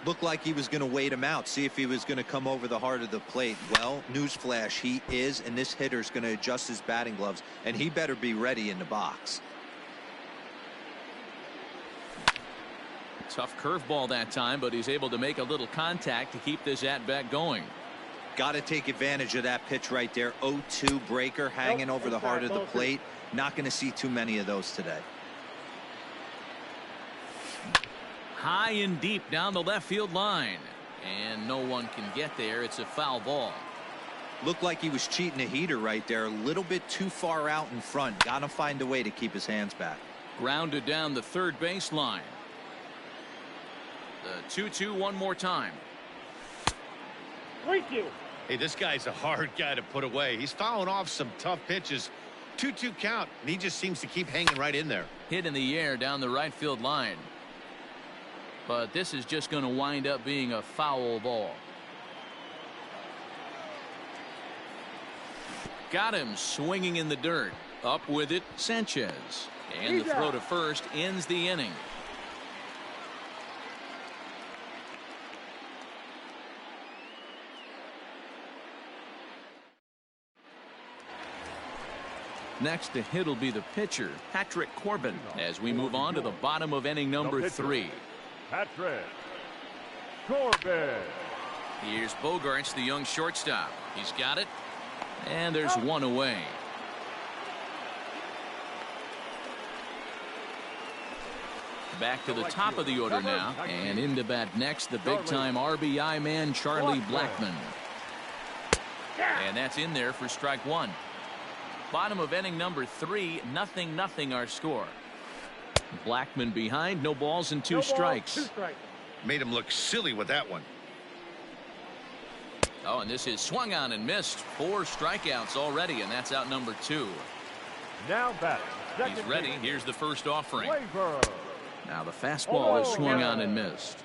Looked like he was going to wait him out, see if he was going to come over the heart of the plate. Well, newsflash, he is, and this hitter's going to adjust his batting gloves, and he better be ready in the box. Tough curveball that time, but he's able to make a little contact to keep this at-bat going. Got to take advantage of that pitch right there. 0-2 breaker hanging over the heart of the plate. Not going to see too many of those today. High and deep down the left field line, and no one can get there. It's a foul ball. Looked like he was cheating a heater right there. A little bit too far out in front. Got to find a way to keep his hands back. Grounded down the third baseline. The 2-2 one more time. Thank you. Hey, this guy's a hard guy to put away. He's fouling off some tough pitches. 2-2 count, and he just seems to keep hanging right in there. Hit in the air down the right field line. But this is just going to wind up being a foul ball. Got him swinging in the dirt. Up with it, Sanchez. And the throw to first ends the inning. Next to hit will be the pitcher, Patrick Corbin, as we move on to the bottom of inning number 3. Patrick Corbin. Here's Bogarts, the young shortstop. He's got it. And there's one away. Back to the top of the order now. And into bat next, the big-time RBI man, Charlie Blackmon. And that's in there for strike one. Bottom of inning number 3, 0-0 our score. Blackmon behind, no balls and two strikes. Made him look silly with that one. Oh, and this is swung on and missed. 4 strikeouts already, and that's out number 2. Now batting. He's ready. Here's the first offering. Flavor. Now the fastball is swung on and missed.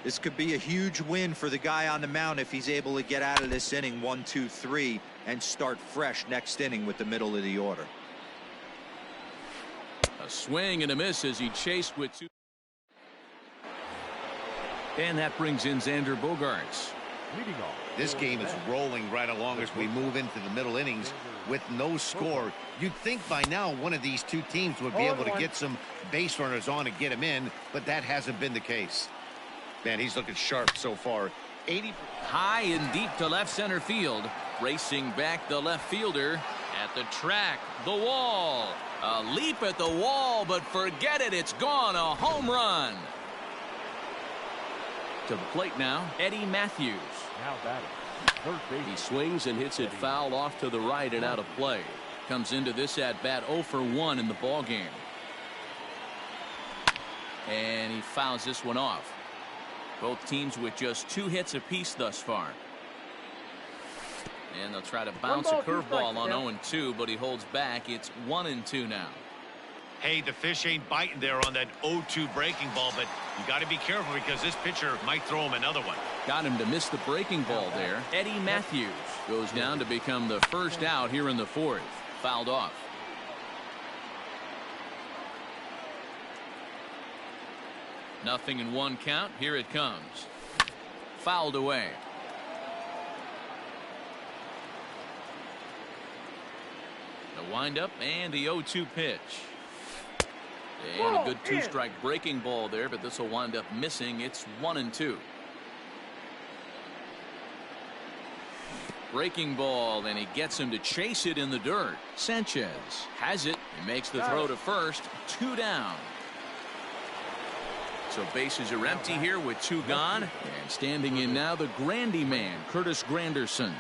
This could be a huge win for the guy on the mound if he's able to get out of this inning 1, 2, 3 and start fresh next inning with the middle of the order. A swing and a miss as he chased with 2. And that brings in Xander Bogarts. Leading off. This game is rolling right along as we move into the middle innings with no score. You'd think by now one of these two teams would be able to get some base runners on and get him in, but that hasn't been the case. Man, he's looking sharp so far. 80 high and deep to left center field. Racing back the left fielder at the track. The wall. A leap at the wall, but forget it. It's gone. A home run. To the plate now, Eddie Matthews. Now batting. Third base. He swings and hits it foul off to the right and out of play. Comes into this at bat 0 for 1 in the ball game. And he fouls this one off. Both teams with just 2 hits apiece thus far. And they'll try to bounce a curveball on 0-2, but he holds back. It's 1-2 now. Hey, the fish ain't biting there on that 0-2 breaking ball, but you got to be careful because this pitcher might throw him another one. Got him to miss the breaking ball there. Eddie Matthews goes down to become the first out here in the 4th. Fouled off. Nothing in 1 count. Here it comes. Fouled away. The windup and the 0-2 pitch. And a good 2-strike breaking ball there, but this will wind up missing. It's 1-2. Breaking ball, and he gets him to chase it in the dirt. Sanchez has it. He makes the throw to first. 2 down. So bases are empty here with 2 gone. And standing in now, the Grandy man, Curtis Granderson.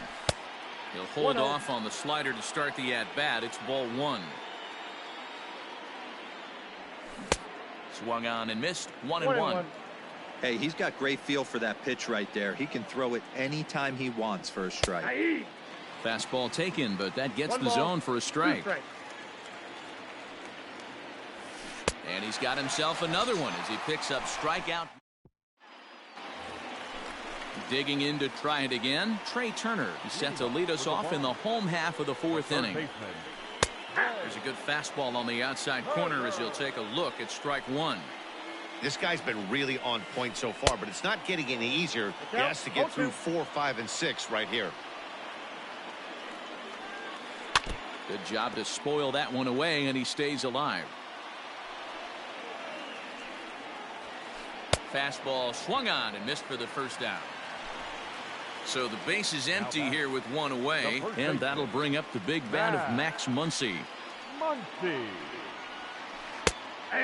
He'll hold off on the slider to start the at-bat. It's ball 1. Swung on and missed. 1-1. Hey, he's got great feel for that pitch right there. He can throw it anytime he wants for a strike. Fastball taken, but that gets the zone for a strike. And he's got himself another one as he picks up strikeout. Digging in to try it again, Trey Turner. He's set to lead us off in the home half of the 4th inning. There's a good fastball on the outside corner as he'll take a look at strike 1. This guy's been really on point so far, but it's not getting any easier. He has to get through 4, 5, and 6 right here. Good job to spoil that one away, and he stays alive. Fastball swung on and missed for the first down. So the base is empty here with 1 away, and that'll bring up the big bat of Max Muncy.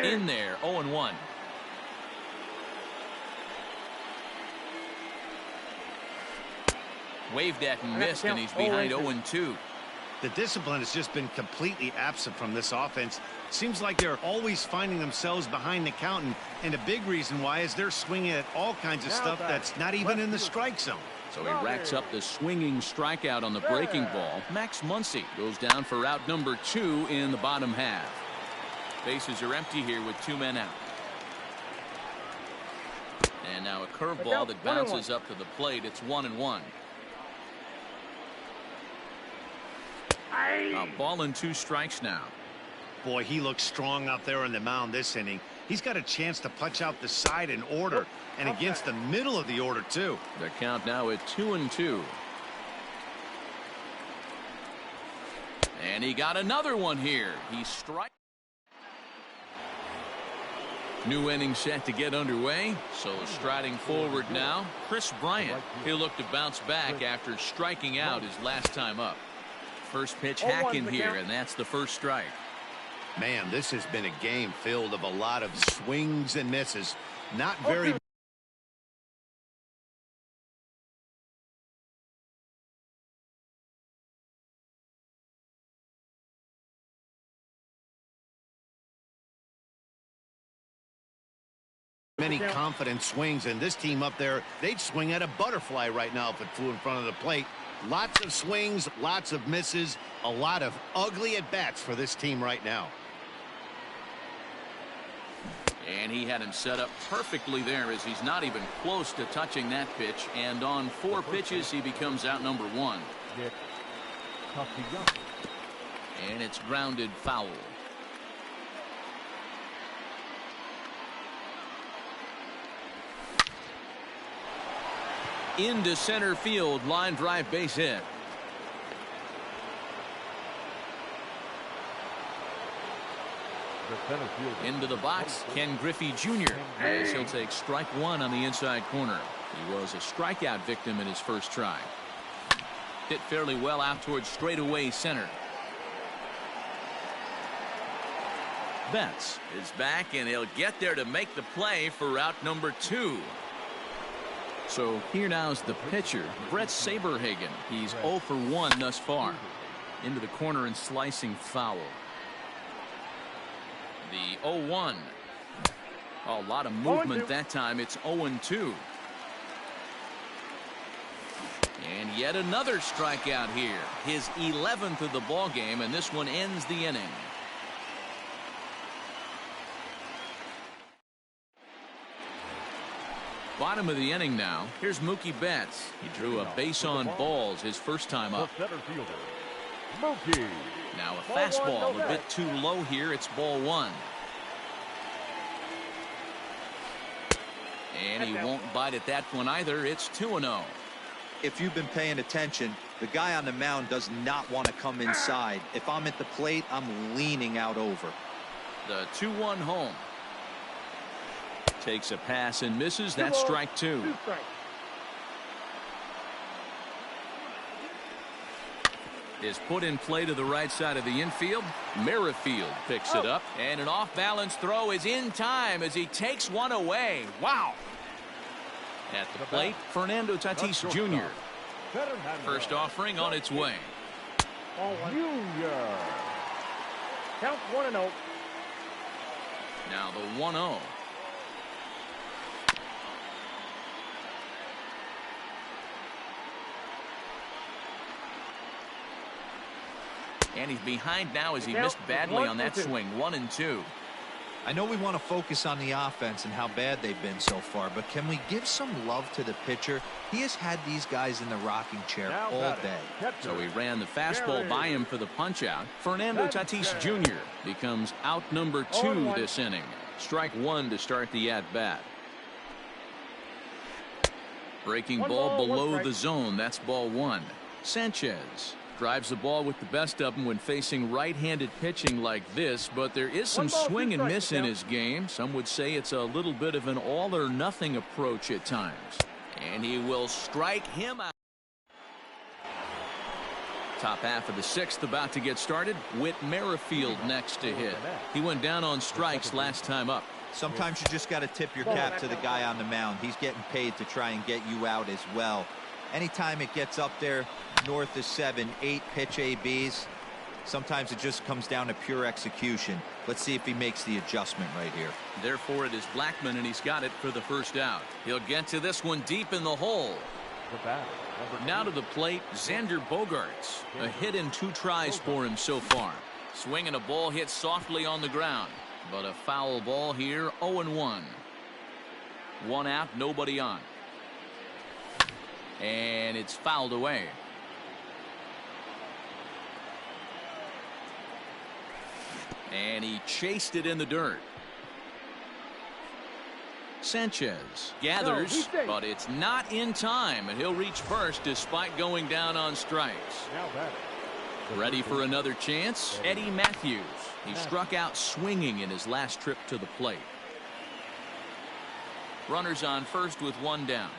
In there, 0-1. Waved at and missed, and he's behind 0-2. The discipline has just been completely absent from this offense. Seems like they're always finding themselves behind the count, and a big reason why is they're swinging at all kinds of stuff that's not even in the strike zone. So he racks up the swinging strikeout on the breaking ball. Max Muncy goes down for out number 2 in the bottom half. Bases are empty here with 2 men out. And now a curveball that bounces up to the plate. It's 1-1. A ball and 2 strikes now. Boy, he looks strong out there on the mound this inning. He's got a chance to punch out the side in order and against the middle of the order too. The count now at 2-2. And he got another one here. He strikes. New inning set to get underway. So striding forward now, Chris Bryant. He'll look to bounce back after striking out his last time up. First pitch hacking here, and that's the first strike. Man, this has been a game filled of a lot of swings and misses. Not very many confident swings, and this team up there, they'd swing at a butterfly right now if it flew in front of the plate. Lots of swings, lots of misses, a lot of ugly at-bats for this team right now. And he had him set up perfectly there as he's not even close to touching that pitch. And on 4 pitches, he becomes out number 1. And it's grounded foul. Into center field, line drive, base hit. Into the box, Ken Griffey Jr. as he'll take strike 1 on the inside corner. He was a strikeout victim in his first try. Hit fairly well out towards straightaway center. Betts is back, and he'll get there to make the play for out number 2. So here now is the pitcher, Brett Saberhagen. He's 0 for 1 thus far. Into the corner and slicing foul. The 0-1. A lot of movement that time. It's 0-2. And yet another strikeout here. His 11th of the ball game, and this one ends the inning. Bottom of the inning now. Here's Mookie Betts. He drew a base on balls his first time up. Now a fastball a bit too low here. It's ball 1. And he won't bite at that one either. It's 2-0. If you've been paying attention, the guy on the mound does not want to come inside. If I'm at the plate, I'm leaning out over. The 2-1 home. Takes a pass and misses. That's strike 2. Is put in play to the right side of the infield. Merrifield picks it up, and an off-balance throw is in time as he takes one away. Wow. At the plate, Fernando Tatis Jr. First offering on its way. Junior. Count 1-0. Now the 1-0. And he's behind now as he missed badly on that swing. 1-2. I know we want to focus on the offense and how bad they've been so far, but can we give some love to the pitcher? He has had these guys in the rocking chair all day. So he ran the fastball by him for the punch out. Fernando Tatis Jr. becomes out number 2 this inning. Strike 1 to start the at-bat. Breaking ball below the zone. That's ball 1. Sanchez drives the ball with the best of them when facing right-handed pitching like this, but there is some swing and miss in his game. Some would say it's a little bit of an all-or-nothing approach at times. And he will strike him out. Top half of the 6th about to get started. Whit Merrifield next to hit. He went down on strikes last time up. Sometimes you just got to tip your cap to the guy on the mound. He's getting paid to try and get you out as well. Anytime it gets up there north of 7, 8 pitch ABs, sometimes it just comes down to pure execution. Let's see if he makes the adjustment right here. Therefore, it is Blackman, and he's got it for the first out. He'll get to this one deep in the hole. Now to the plate, Xander Bogaerts. A hit in 2 tries for him so far. Swinging a ball hit softly on the ground, but a foul ball here. 0-1. 1 out, nobody on. And it's fouled away. And he chased it in the dirt. Sanchez gathers, but it's not in time, and he'll reach first despite going down on strikes. Ready for another chance? Eddie Matthews. He struck out swinging in his last trip to the plate. Runners on first with one down.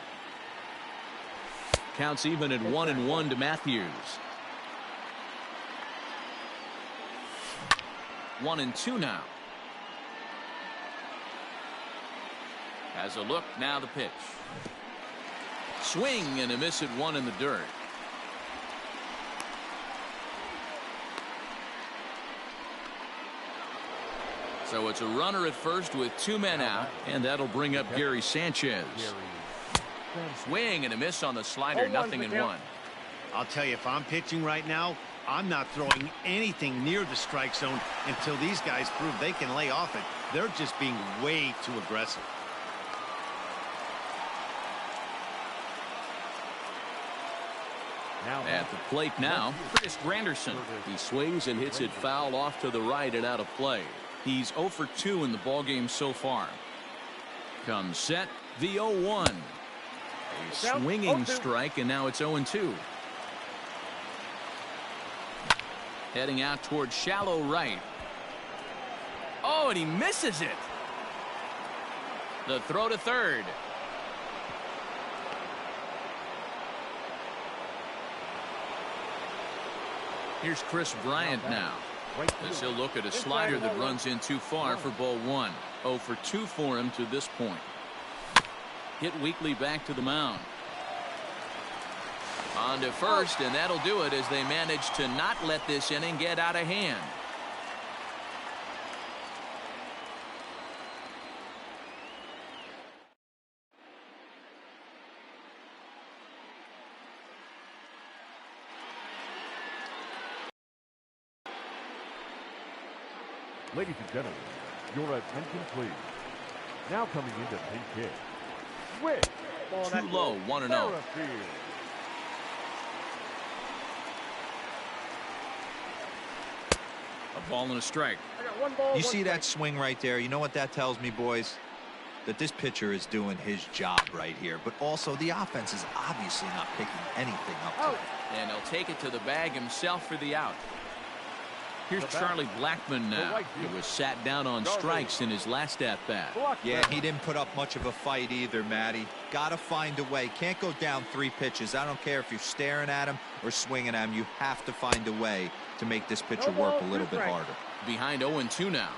Counts even at 1-1 to Matthews. 1-2 now. Has a look, now the pitch. Swing and a miss at one in the dirt. So it's a runner at first with two men out, and that'll bring up Gary Sanchez. Swing and a miss on the slider, 0-1. I'll tell you, if I'm pitching right now, I'm not throwing anything near the strike zone until these guys prove they can lay off it. They're just being way too aggressive. At the plate now, Chris Granderson. He swings and hits it foul off to the right and out of play. He's 0 for 2 in the ballgame so far. Comes set, the 0-1. A swinging strike, and now it's 0-2. Heading out towards shallow right. Oh, and he misses it. The throw to third. Here's Chris Bryant now. As he'll look at a slider that runs in too far for ball one. 0 for 2 for him to this point. Hit weakly back to the mound. On to first, and that'll do it as they manage to not let this inning get out of hand. Ladies and gentlemen, your attention please. Now coming into pinch hit. Switch. Too low, 1-0. A ball and a strike. You see that swing right there? You know what that tells me, boys? That this pitcher is doing his job right here. But also the offense is obviously not picking anything up today. And he'll take it to the bag himself for the out. Here's Charlie Blackmon now. He was sat down on strikes in his last at-bat. Yeah, he didn't put up much of a fight either, Matty. Got to find a way. Can't go down 3 pitches. I don't care if you're staring at him or swinging at him. You have to find a way to make this pitcher work a little bit harder. Behind 0-2 now.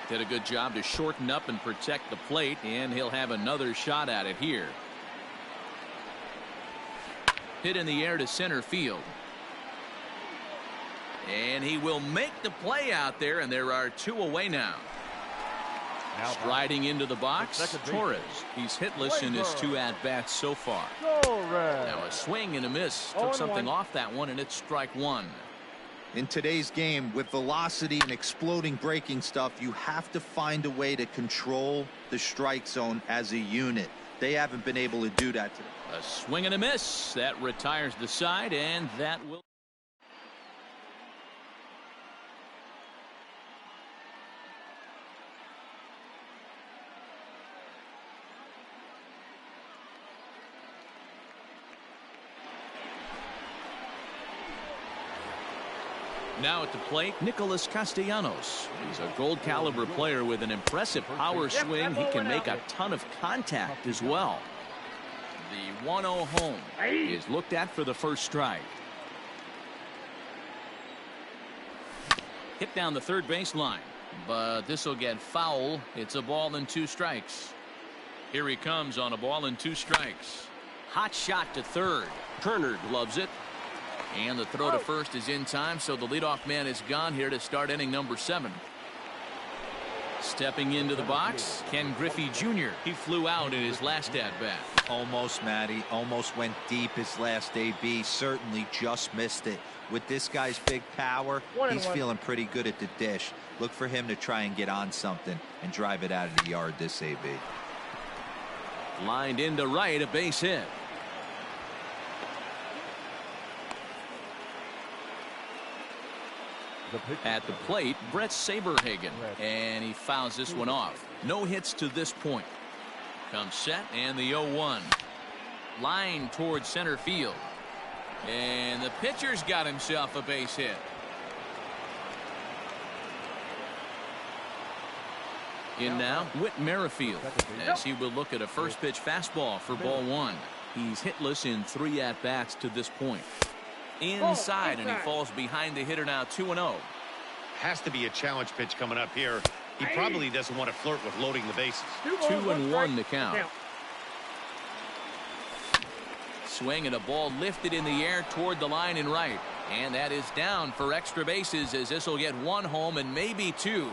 Did a good job to shorten up and protect the plate, and he'll have another shot at it here. Hit in the air to center field. And he will make the play out there, and there are 2 away now. Striding into the box, Torres. He's hitless in his 2 at-bats so far. Now a swing and a miss. Took something off that one, and it's strike 1. In today's game, with velocity and exploding breaking stuff, you have to find a way to control the strike zone as a unit. They haven't been able to do that today. A swing and a miss. That retires the side, and that will... Now at the plate, Nicholas Castellanos. He's a gold caliber player with an impressive power swing. He can make a ton of contact as well. The 1-0 home is looked at for the first strike. Hit down the third baseline, but this will get foul. It's a ball and 2 strikes. Here he comes on a ball and 2 strikes. Hot shot to third. Turner gloves it. And the throw to first is in time, so the leadoff man is gone here to start inning number 7. Stepping into the box, Ken Griffey Jr. He flew out in his last at-bat. Almost, Matty. Almost went deep his last AB. Certainly just missed it. With this guy's big power, he's feeling pretty good at the dish. Look for him to try and get on something and drive it out of the yard this AB. Lined into right, a base hit. At the plate, Brett Saberhagen, and he fouls this one off. No hits to this point. Comes set, and the 0-1. Line towards center field. And the pitcher's got himself a base hit. In now, Whit Merrifield, as he will look at a first pitch fastball for ball one. He's hitless in 3 at-bats to this point. Inside, and he falls behind the hitter now 2-0. Has to be a challenge pitch coming up here. He probably doesn't want to flirt with loading the bases. 2-1 the count. Swing and a ball lifted in the air toward the line and right. And that is down for extra bases, as this will get 1 home and maybe 2.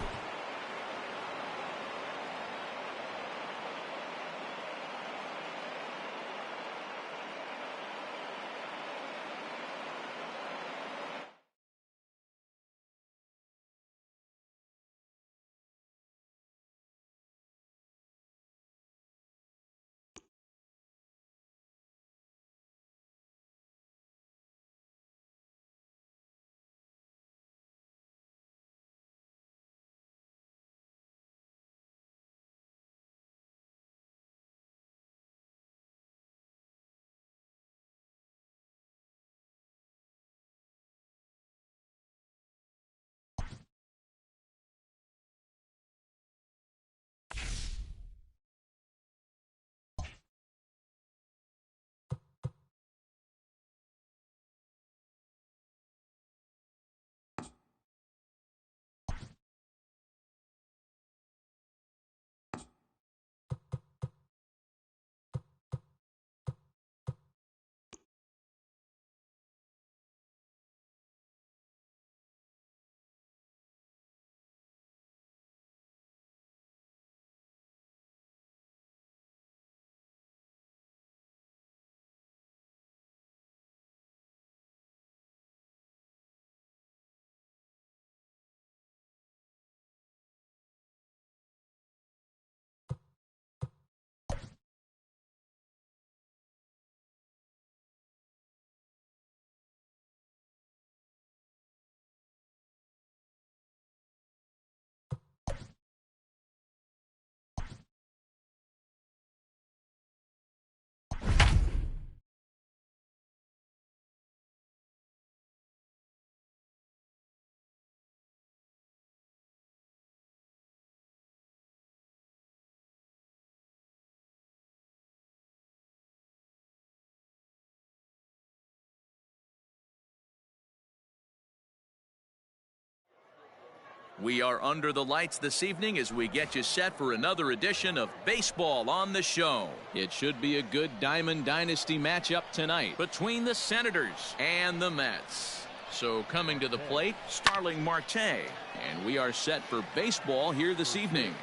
We are under the lights this evening as we get you set for another edition of Baseball on the Show. It should be a good Diamond Dynasty matchup tonight between the Senators and the Mets. So coming to the plate, Starling Marte. And we are set for baseball here this evening.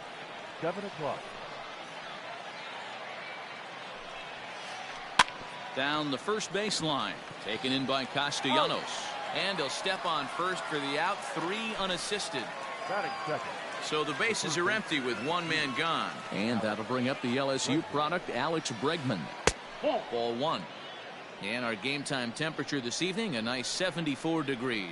7 o'clock. Down the first baseline, taken in by Castellanos. And he'll step on first for the out, 3 unassisted. Batting second. So the bases are empty with 1 man gone. And that'll bring up the LSU product, Alex Bregman. Ball 1. And our game time temperature this evening, a nice 74 degrees.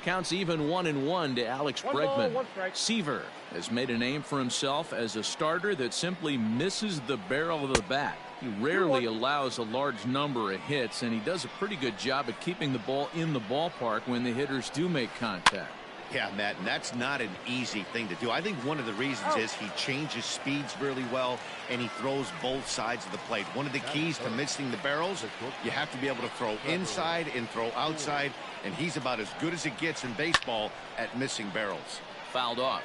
Counts even 1-1 to Alex Bregman. Seaver has made a name for himself as a starter that simply misses the barrel of the bat. He rarely allows a large number of hits, and he does a pretty good job at keeping the ball in the ballpark when the hitters do make contact. Yeah, Matt, and that's not an easy thing to do. I think one of the reasons is he changes speeds really well, and he throws both sides of the plate. One of the keys to missing the barrels, you have to be able to throw inside and throw outside, and he's about as good as it gets in baseball at missing barrels. Fouled off.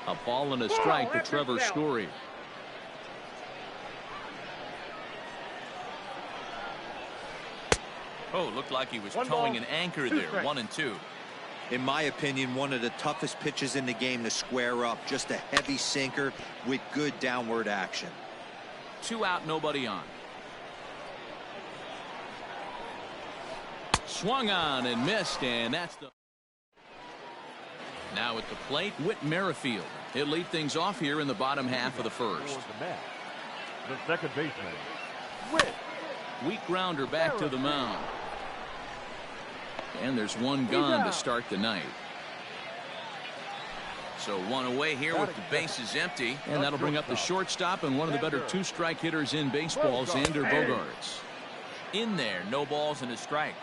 A ball and a strike to Trevor Story. Oh, looked like he was towing an anchor there. 1-2. In my opinion, one of the toughest pitches in the game to square up. Just a heavy sinker with good downward action. 2 out, nobody on. Swung on and missed, and that's the... Now at the plate, Whit Merrifield. He'll lead things off here in the bottom half of the first. The second baseman, Whit. Weak grounder back to the mound. And there's 1 gone to start the night. So 1 away here with the bases empty. And that'll bring up the shortstop and one of the better 2-strike hitters in baseball, Xander Bogaerts. In there, no balls and a strike.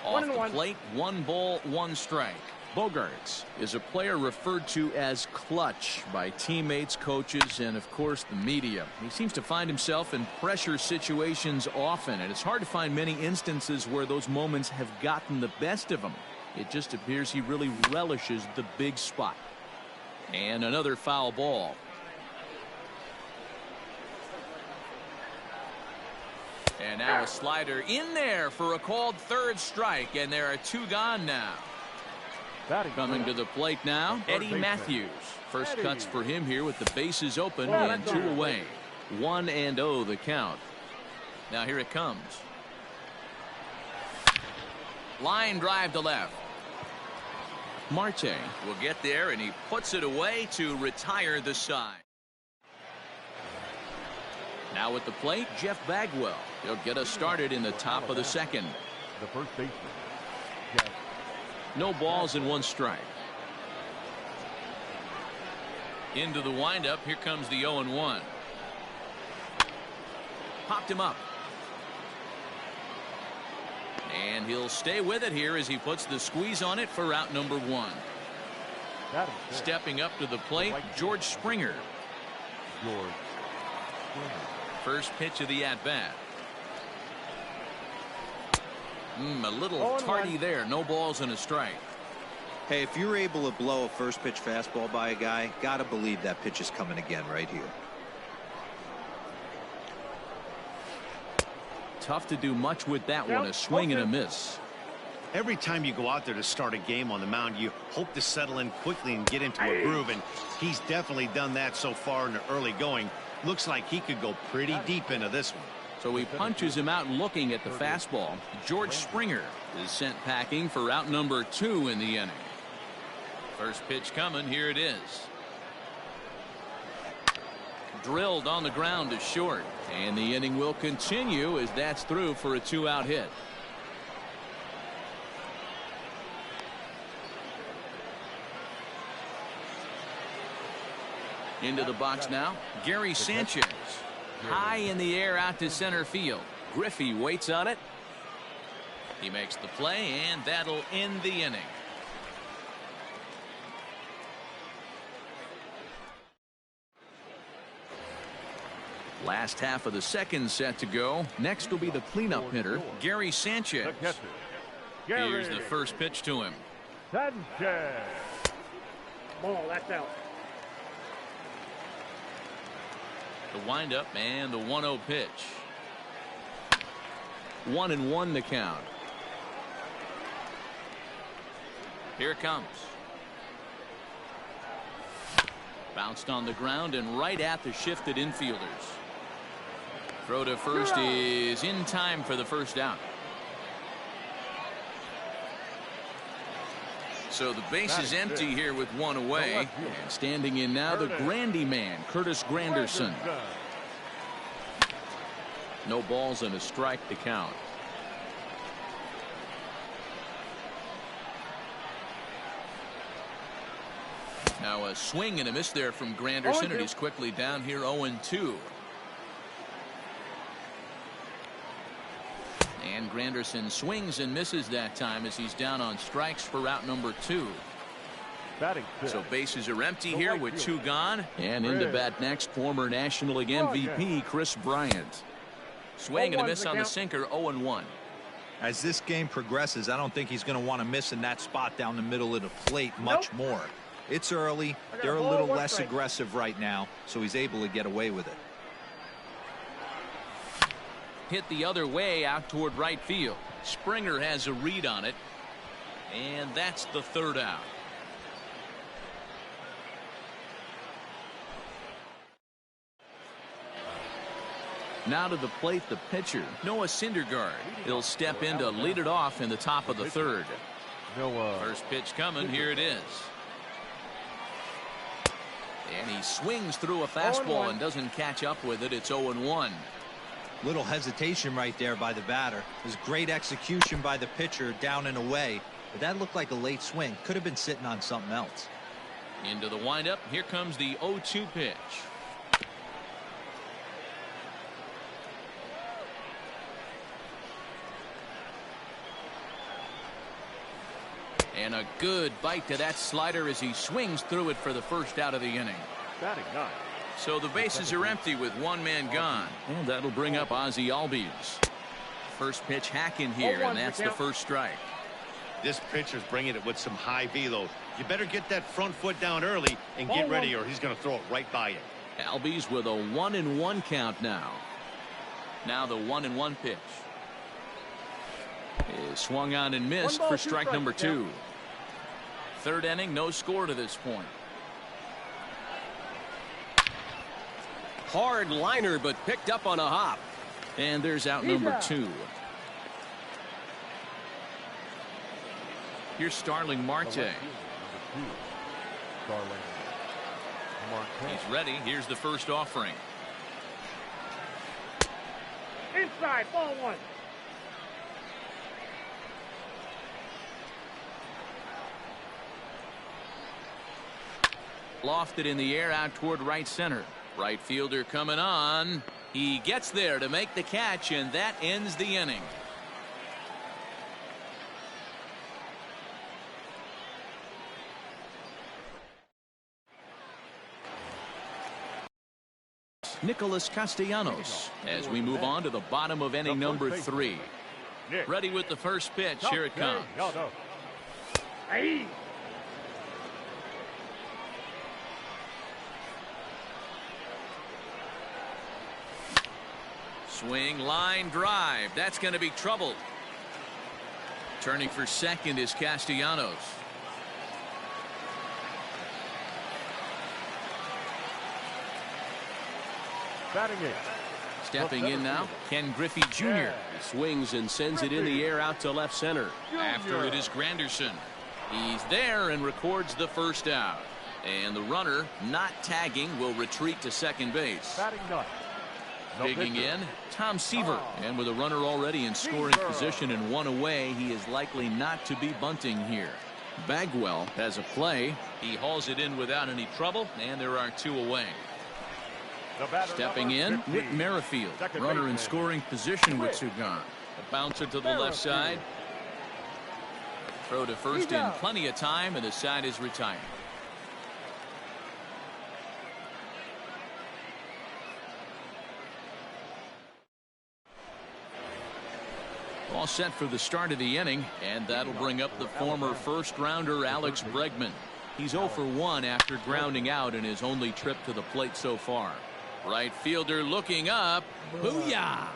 Off the plate, 1 ball, 1 strike. Bogaerts is a player referred to as clutch by teammates, coaches, and of course the media. He seems to find himself in pressure situations often, and it's hard to find many instances where those moments have gotten the best of him. It just appears he really relishes the big spot. And another foul ball. And now a slider in there for a called 3rd strike, and there are 2 gone now. Coming to the plate now, Eddie Matthews. First cuts for him here with the bases open and 2 away. 1-0 the count. Now here it comes. Line drive to left. Marte will get there, and he puts it away to retire the side. Now at the plate, Jeff Bagwell. He'll get us started in the top of the 2nd. The first baseman, Jeff. No balls and 1 strike. Into the windup. Here comes the 0-1. Popped him up. And he'll stay with it here as he puts the squeeze on it for out number 1. Stepping up to the plate, George Springer. First pitch of the at-bat. A little tardy there. No balls and a strike. Hey, if you're able to blow a first pitch fastball by a guy, gotta believe that pitch is coming again right here. Tough to do much with that one. A swing and a miss. Every time you go out there to start a game on the mound, you hope to settle in quickly and get into a groove, and he's definitely done that so far in the early going. Looks like he could go pretty deep into this one. So he punches him out looking at the fastball. George Springer is sent packing for out number 2 in the inning. First pitch coming. Here it is. Drilled on the ground to short. And the inning will continue as that's through for a 2-out hit. Into the box now, Gary Sanchez. High in the air out to center field. Griffey waits on it. He makes the play, and that'll end the inning. Last half of the 2nd set to go. Next will be the cleanup hitter, Gary Sanchez. Here's the first pitch to him. Sanchez. Ball, that's out. The windup and the 1-0 pitch. 1-1 the count. Here it comes. Bounced on the ground and right at the shifted infielders. Throw to first is in time for the first out. So the base is empty here with 1 away. And standing in now, the Grandy man, Curtis Granderson. No balls and a strike to count. Now a swing and a miss there from Granderson, and he's quickly down here 0-2. And Granderson swings and misses that time as he's down on strikes for out number 2. So bases are empty here with 2 gone. And into bat next, former National League MVP Chris Bryant. Swing and a miss on the sinker, 0-1. As this game progresses, I don't think he's going to want to miss in that spot down the middle of the plate much more. It's early. They're a little less aggressive right now, so he's able to get away with it. Hit the other way out toward right field. Springer has a read on it, and that's the 3rd out. Now to the plate, the pitcher, Noah Syndergaard. He'll step in to lead it off in the top of the 3rd. First pitch coming. Here it is. And he swings through a fastball and doesn't catch up with it. It's 0-1. Little hesitation right there by the batter. It was great execution by the pitcher down and away. But that looked like a late swing. Could have been sitting on something else. Into the windup. Here comes the 0-2 pitch. And a good bite to that slider as he swings through it for the first out of the inning. Batting ninth. So the bases are empty with one man gone. And that'll bring up Ozzie Albies. First pitch hacking here, and that's the first strike. This pitcher's bringing it with some high velo. You better get that front foot down early and get ready, or he's going to throw it right by you. Albies with a 1-1 count now. Now the 1-1 pitch is swung on and missed for strike number 2. Third inning, no score to this point. Hard liner, but picked up on a hop. And there's out number 2. Here's Starling Marte. He's ready. Here's the first offering. Inside, ball 1. Lofted in the air out toward right center. Right fielder coming on. He gets there to make the catch, and that ends the inning. Nicholas Castellanos as we move on to the bottom of inning number 3. Ready with the first pitch. Here it comes. Hey. Swing, line drive. That's going to be trouble. Turning for second is Castellanos. Batting in. Stepping in now, Ken Griffey Jr. He swings and sends it in the air out to left center. After it is Granderson. He's there and records the first out. And the runner, not tagging, will retreat to second base. Batting ninth. Digging in, Tom Seaver. And with a runner already in scoring position and one away, he is likely not to be bunting here. Bagwell has a play. He hauls it in without any trouble, and there are 2 away. Stepping in, Whit Merrifield. Runner in scoring position with 2 gone. A bouncer to the left side. Throw to first in plenty of time, and the side is retired. All set for the start of the inning, and that'll bring up the former first-rounder Alex Bregman. He's 0 for 1 after grounding out in his only trip to the plate so far. Right fielder looking up. Booyah!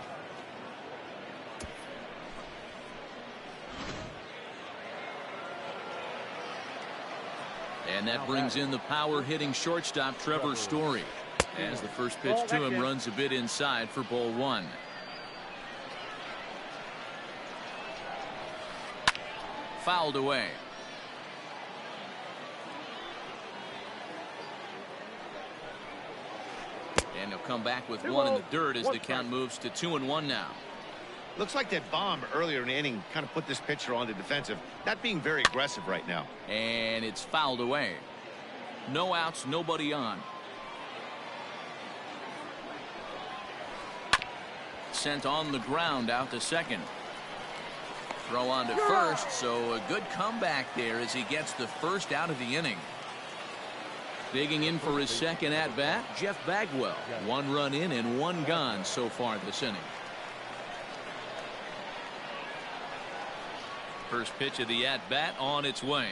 And that brings in the power-hitting shortstop Trevor Story. As the first pitch to him runs a bit inside for ball 1. Fouled away. And he'll come back with 1 in the dirt as the count moves to 2-1 now. Looks like that bomb earlier in the inning kind of put this pitcher on the defensive. Not being very aggressive right now. And it's fouled away. No outs, nobody on. Sent on the ground out to second. Throw on to first, so a good comeback there as he gets the first out of the inning. Digging in for his second at-bat, Jeff Bagwell. 1 run in and 1 gone so far this inning. First pitch of the at-bat on its way.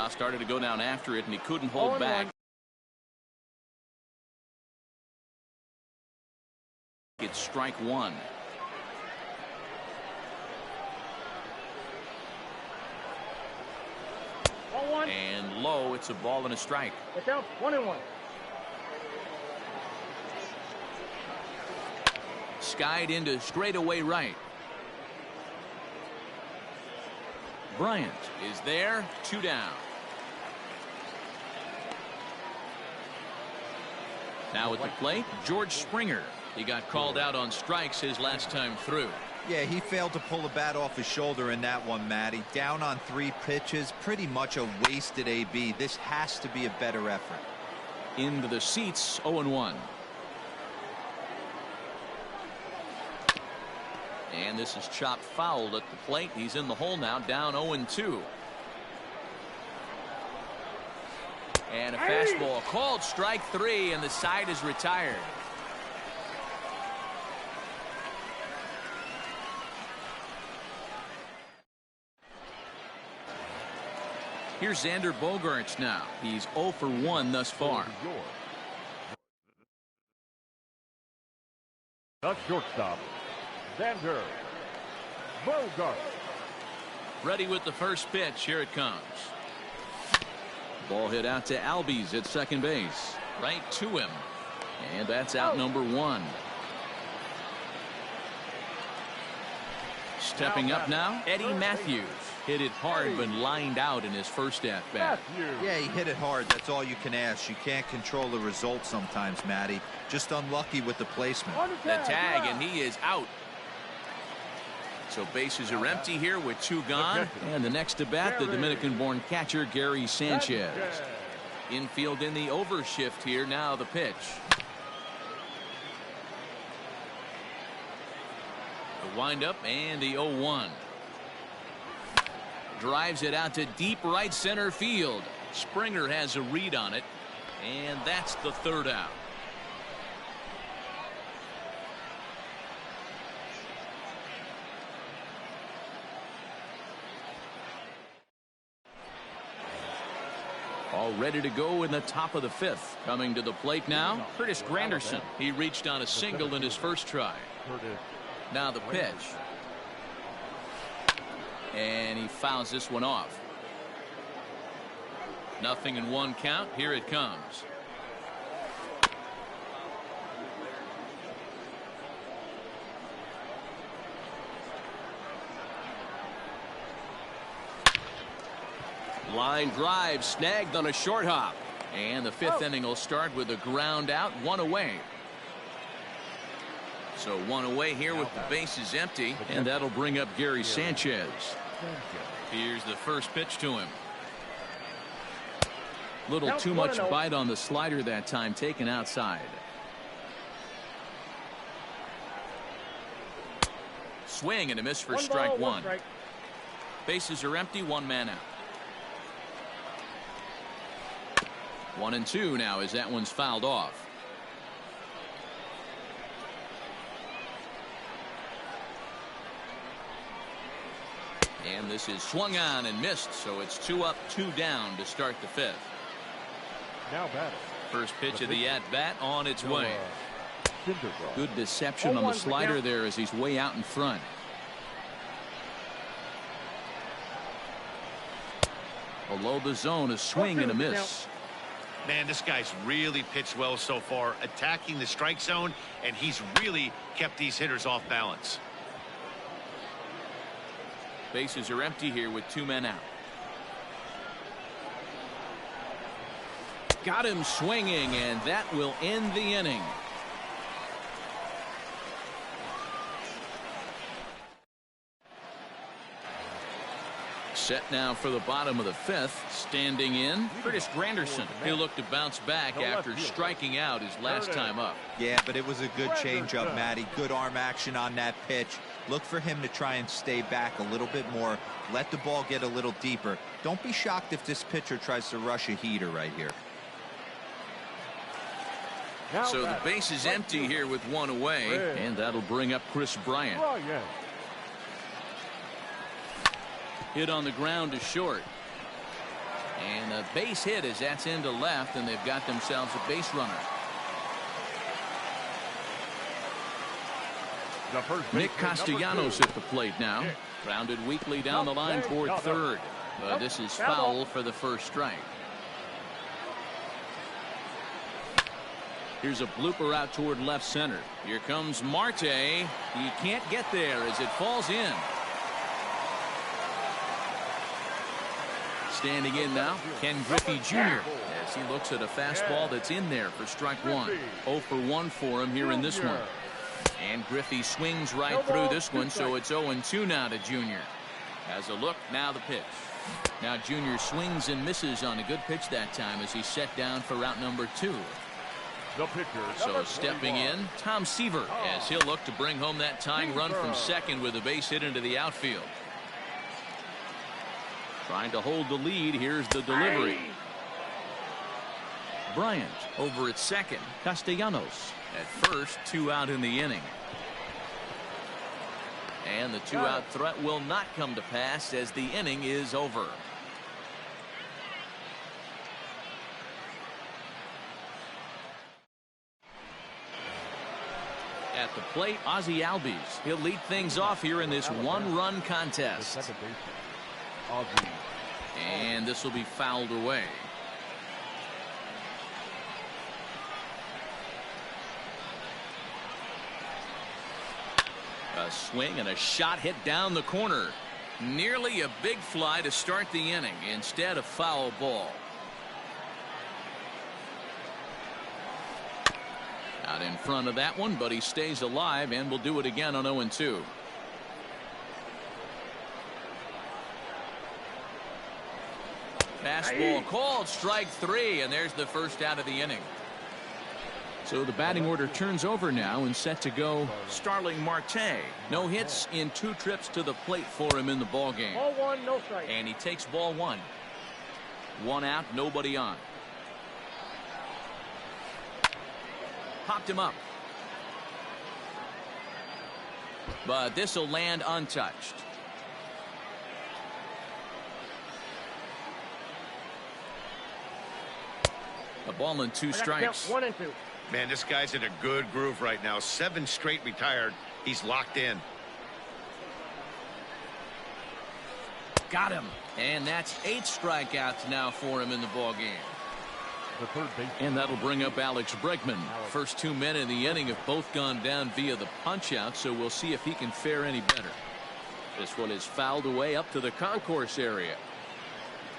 Started to go down after it, and he couldn't hold back. It's strike 1. And low, it's a ball and a strike. It's out 1-1. Skied into straightaway right. Bryant is there, 2 down. Now at the plate, George Springer. He got called out on strikes his last time through. Yeah, he failed to pull the bat off his shoulder in that one, Matty. Down on 3 pitches, pretty much a wasted AB. This has to be a better effort. Into the seats, 0-1. And this is chopped foul at the plate. He's in the hole now, down 0-2. And a fastball called strike 3, and the side is retired. Here's Xander Bogaerts now. He's 0 for 1 thus far. The shortstop, Xander Bogaerts. Ready with the first pitch. Here it comes. Ball hit out to Albies at second base. Right to him. And that's out number 1. Stepping up now, Eddie Matthews. Hit it hard but lined out in his first at-bat. Yeah, he hit it hard. That's all you can ask. You can't control the result sometimes, Matty. Just unlucky with the placement. The tag, and he is out. So bases are empty here with 2 gone. And the next to bat, the Dominican-born catcher, Gary Sanchez. Infield in the overshift here. Now the pitch. The windup and the 0-1. Drives it out to deep right center field. Springer has a read on it, and that's the 3rd out. All ready to go in the top of the 5th. Coming to the plate now, Curtis Granderson. He reached on a single in his first try. Now the pitch. And he fouls this one off. 0-1 count. Here it comes. Line drive snagged on a short hop. And the 5th inning will start with a ground out, 1 away. So 1 away here with the bases empty, and that'll bring up Gary Sanchez. Here's the first pitch to him. Little too much bite on the slider that time, taken outside. Swing and a miss for strike 1. Bases are empty, 1 man out. 1-2 now as that one's fouled off. And this is swung on and missed, so it's 2 up, 2 down to start the 5th. Now batting. First pitch of the at-bat on its way. Good deception on the slider there as he's way out in front. Below the zone, a swing and a miss. Man, this guy's really pitched well so far, attacking the strike zone, and he's really kept these hitters off balance. Bases are empty here with 2 men out. Got him swinging, and that will end the inning. Set now for the bottom of the 5th. Standing in, Curtis Granderson. He'll look to bounce back after striking out his last time up. Yeah, but it was a good changeup, Matty. Good arm action on that pitch. Look for him to try and stay back a little bit more. Let the ball get a little deeper. Don't be shocked if this pitcher tries to rush a heater right here. So the base is empty here with 1 away, and that'll bring up Chris Bryant. Hit on the ground to short. And a base hit as that's into left, and they've got themselves a base runner. Nick Castellanos at the plate now. Grounded weakly down the line toward 3rd. But this is foul for the first strike. Here's a blooper out toward left center. Here comes Marte. He can't get there as it falls in. Standing in now, Ken Griffey Jr. as he looks at a fastball that's in there for strike 1. 0 for 1 for him here in this one. And Griffey swings right through this one, so it's 0-2 now to Jr. Has a look, now the pitch. Now Jr. swings and misses on a good pitch that time as he's set down for route number 2. The pitcher. So stepping in, Tom Seaver, as he'll look to bring home that tying run from second with a base hit into the outfield. Trying to hold the lead. Here's the delivery. Bryant over at second. Castellanos at first. 2 out in the inning. And the 2-out threat will not come to pass as the inning is over. At the plate, Ozzie Albies. He'll lead things off here in this one-run contest. And this will be fouled away. A swing and a shot hit down the corner. Nearly a big fly to start the inning. Instead, a foul ball. Out in front of that one, but he stays alive and will do it again on 0-2. Fastball called, strike 3, and there's the first out of the inning. So the batting order turns over now and set to go Starling Marte. No hits in 2 trips to the plate for him in the ball game. Ball 1, no strike. And he takes ball 1. 1 out, nobody on. Popped him up. But this will land untouched. A ball and 2 strikes. 1 and 2. Man, this guy's in a good groove right now. 7 straight retired. He's locked in. Got him. And that's 8 strikeouts now for him in the ball game. And that'll bring up Alex Bregman. First 2 men in the inning have both gone down via the punch out, so we'll see if he can fare any better. This one is fouled away up to the concourse area.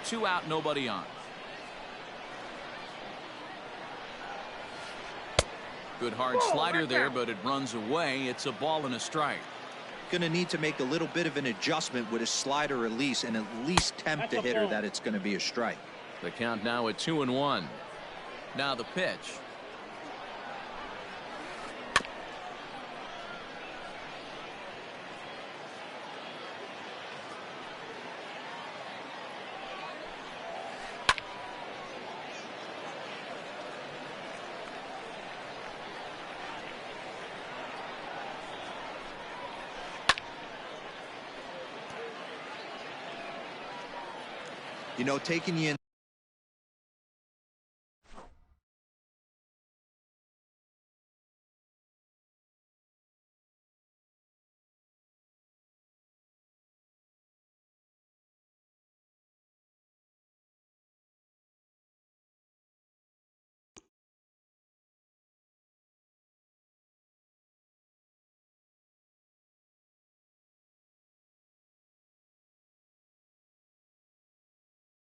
2 out, nobody on. Good hard slider there, but it runs away. It's a ball and a strike. Going to need to make a little bit of an adjustment with his slider release and at least tempt the hitter that it's going to be a strike. The count now at 2-1. Now the pitch. You know, taking you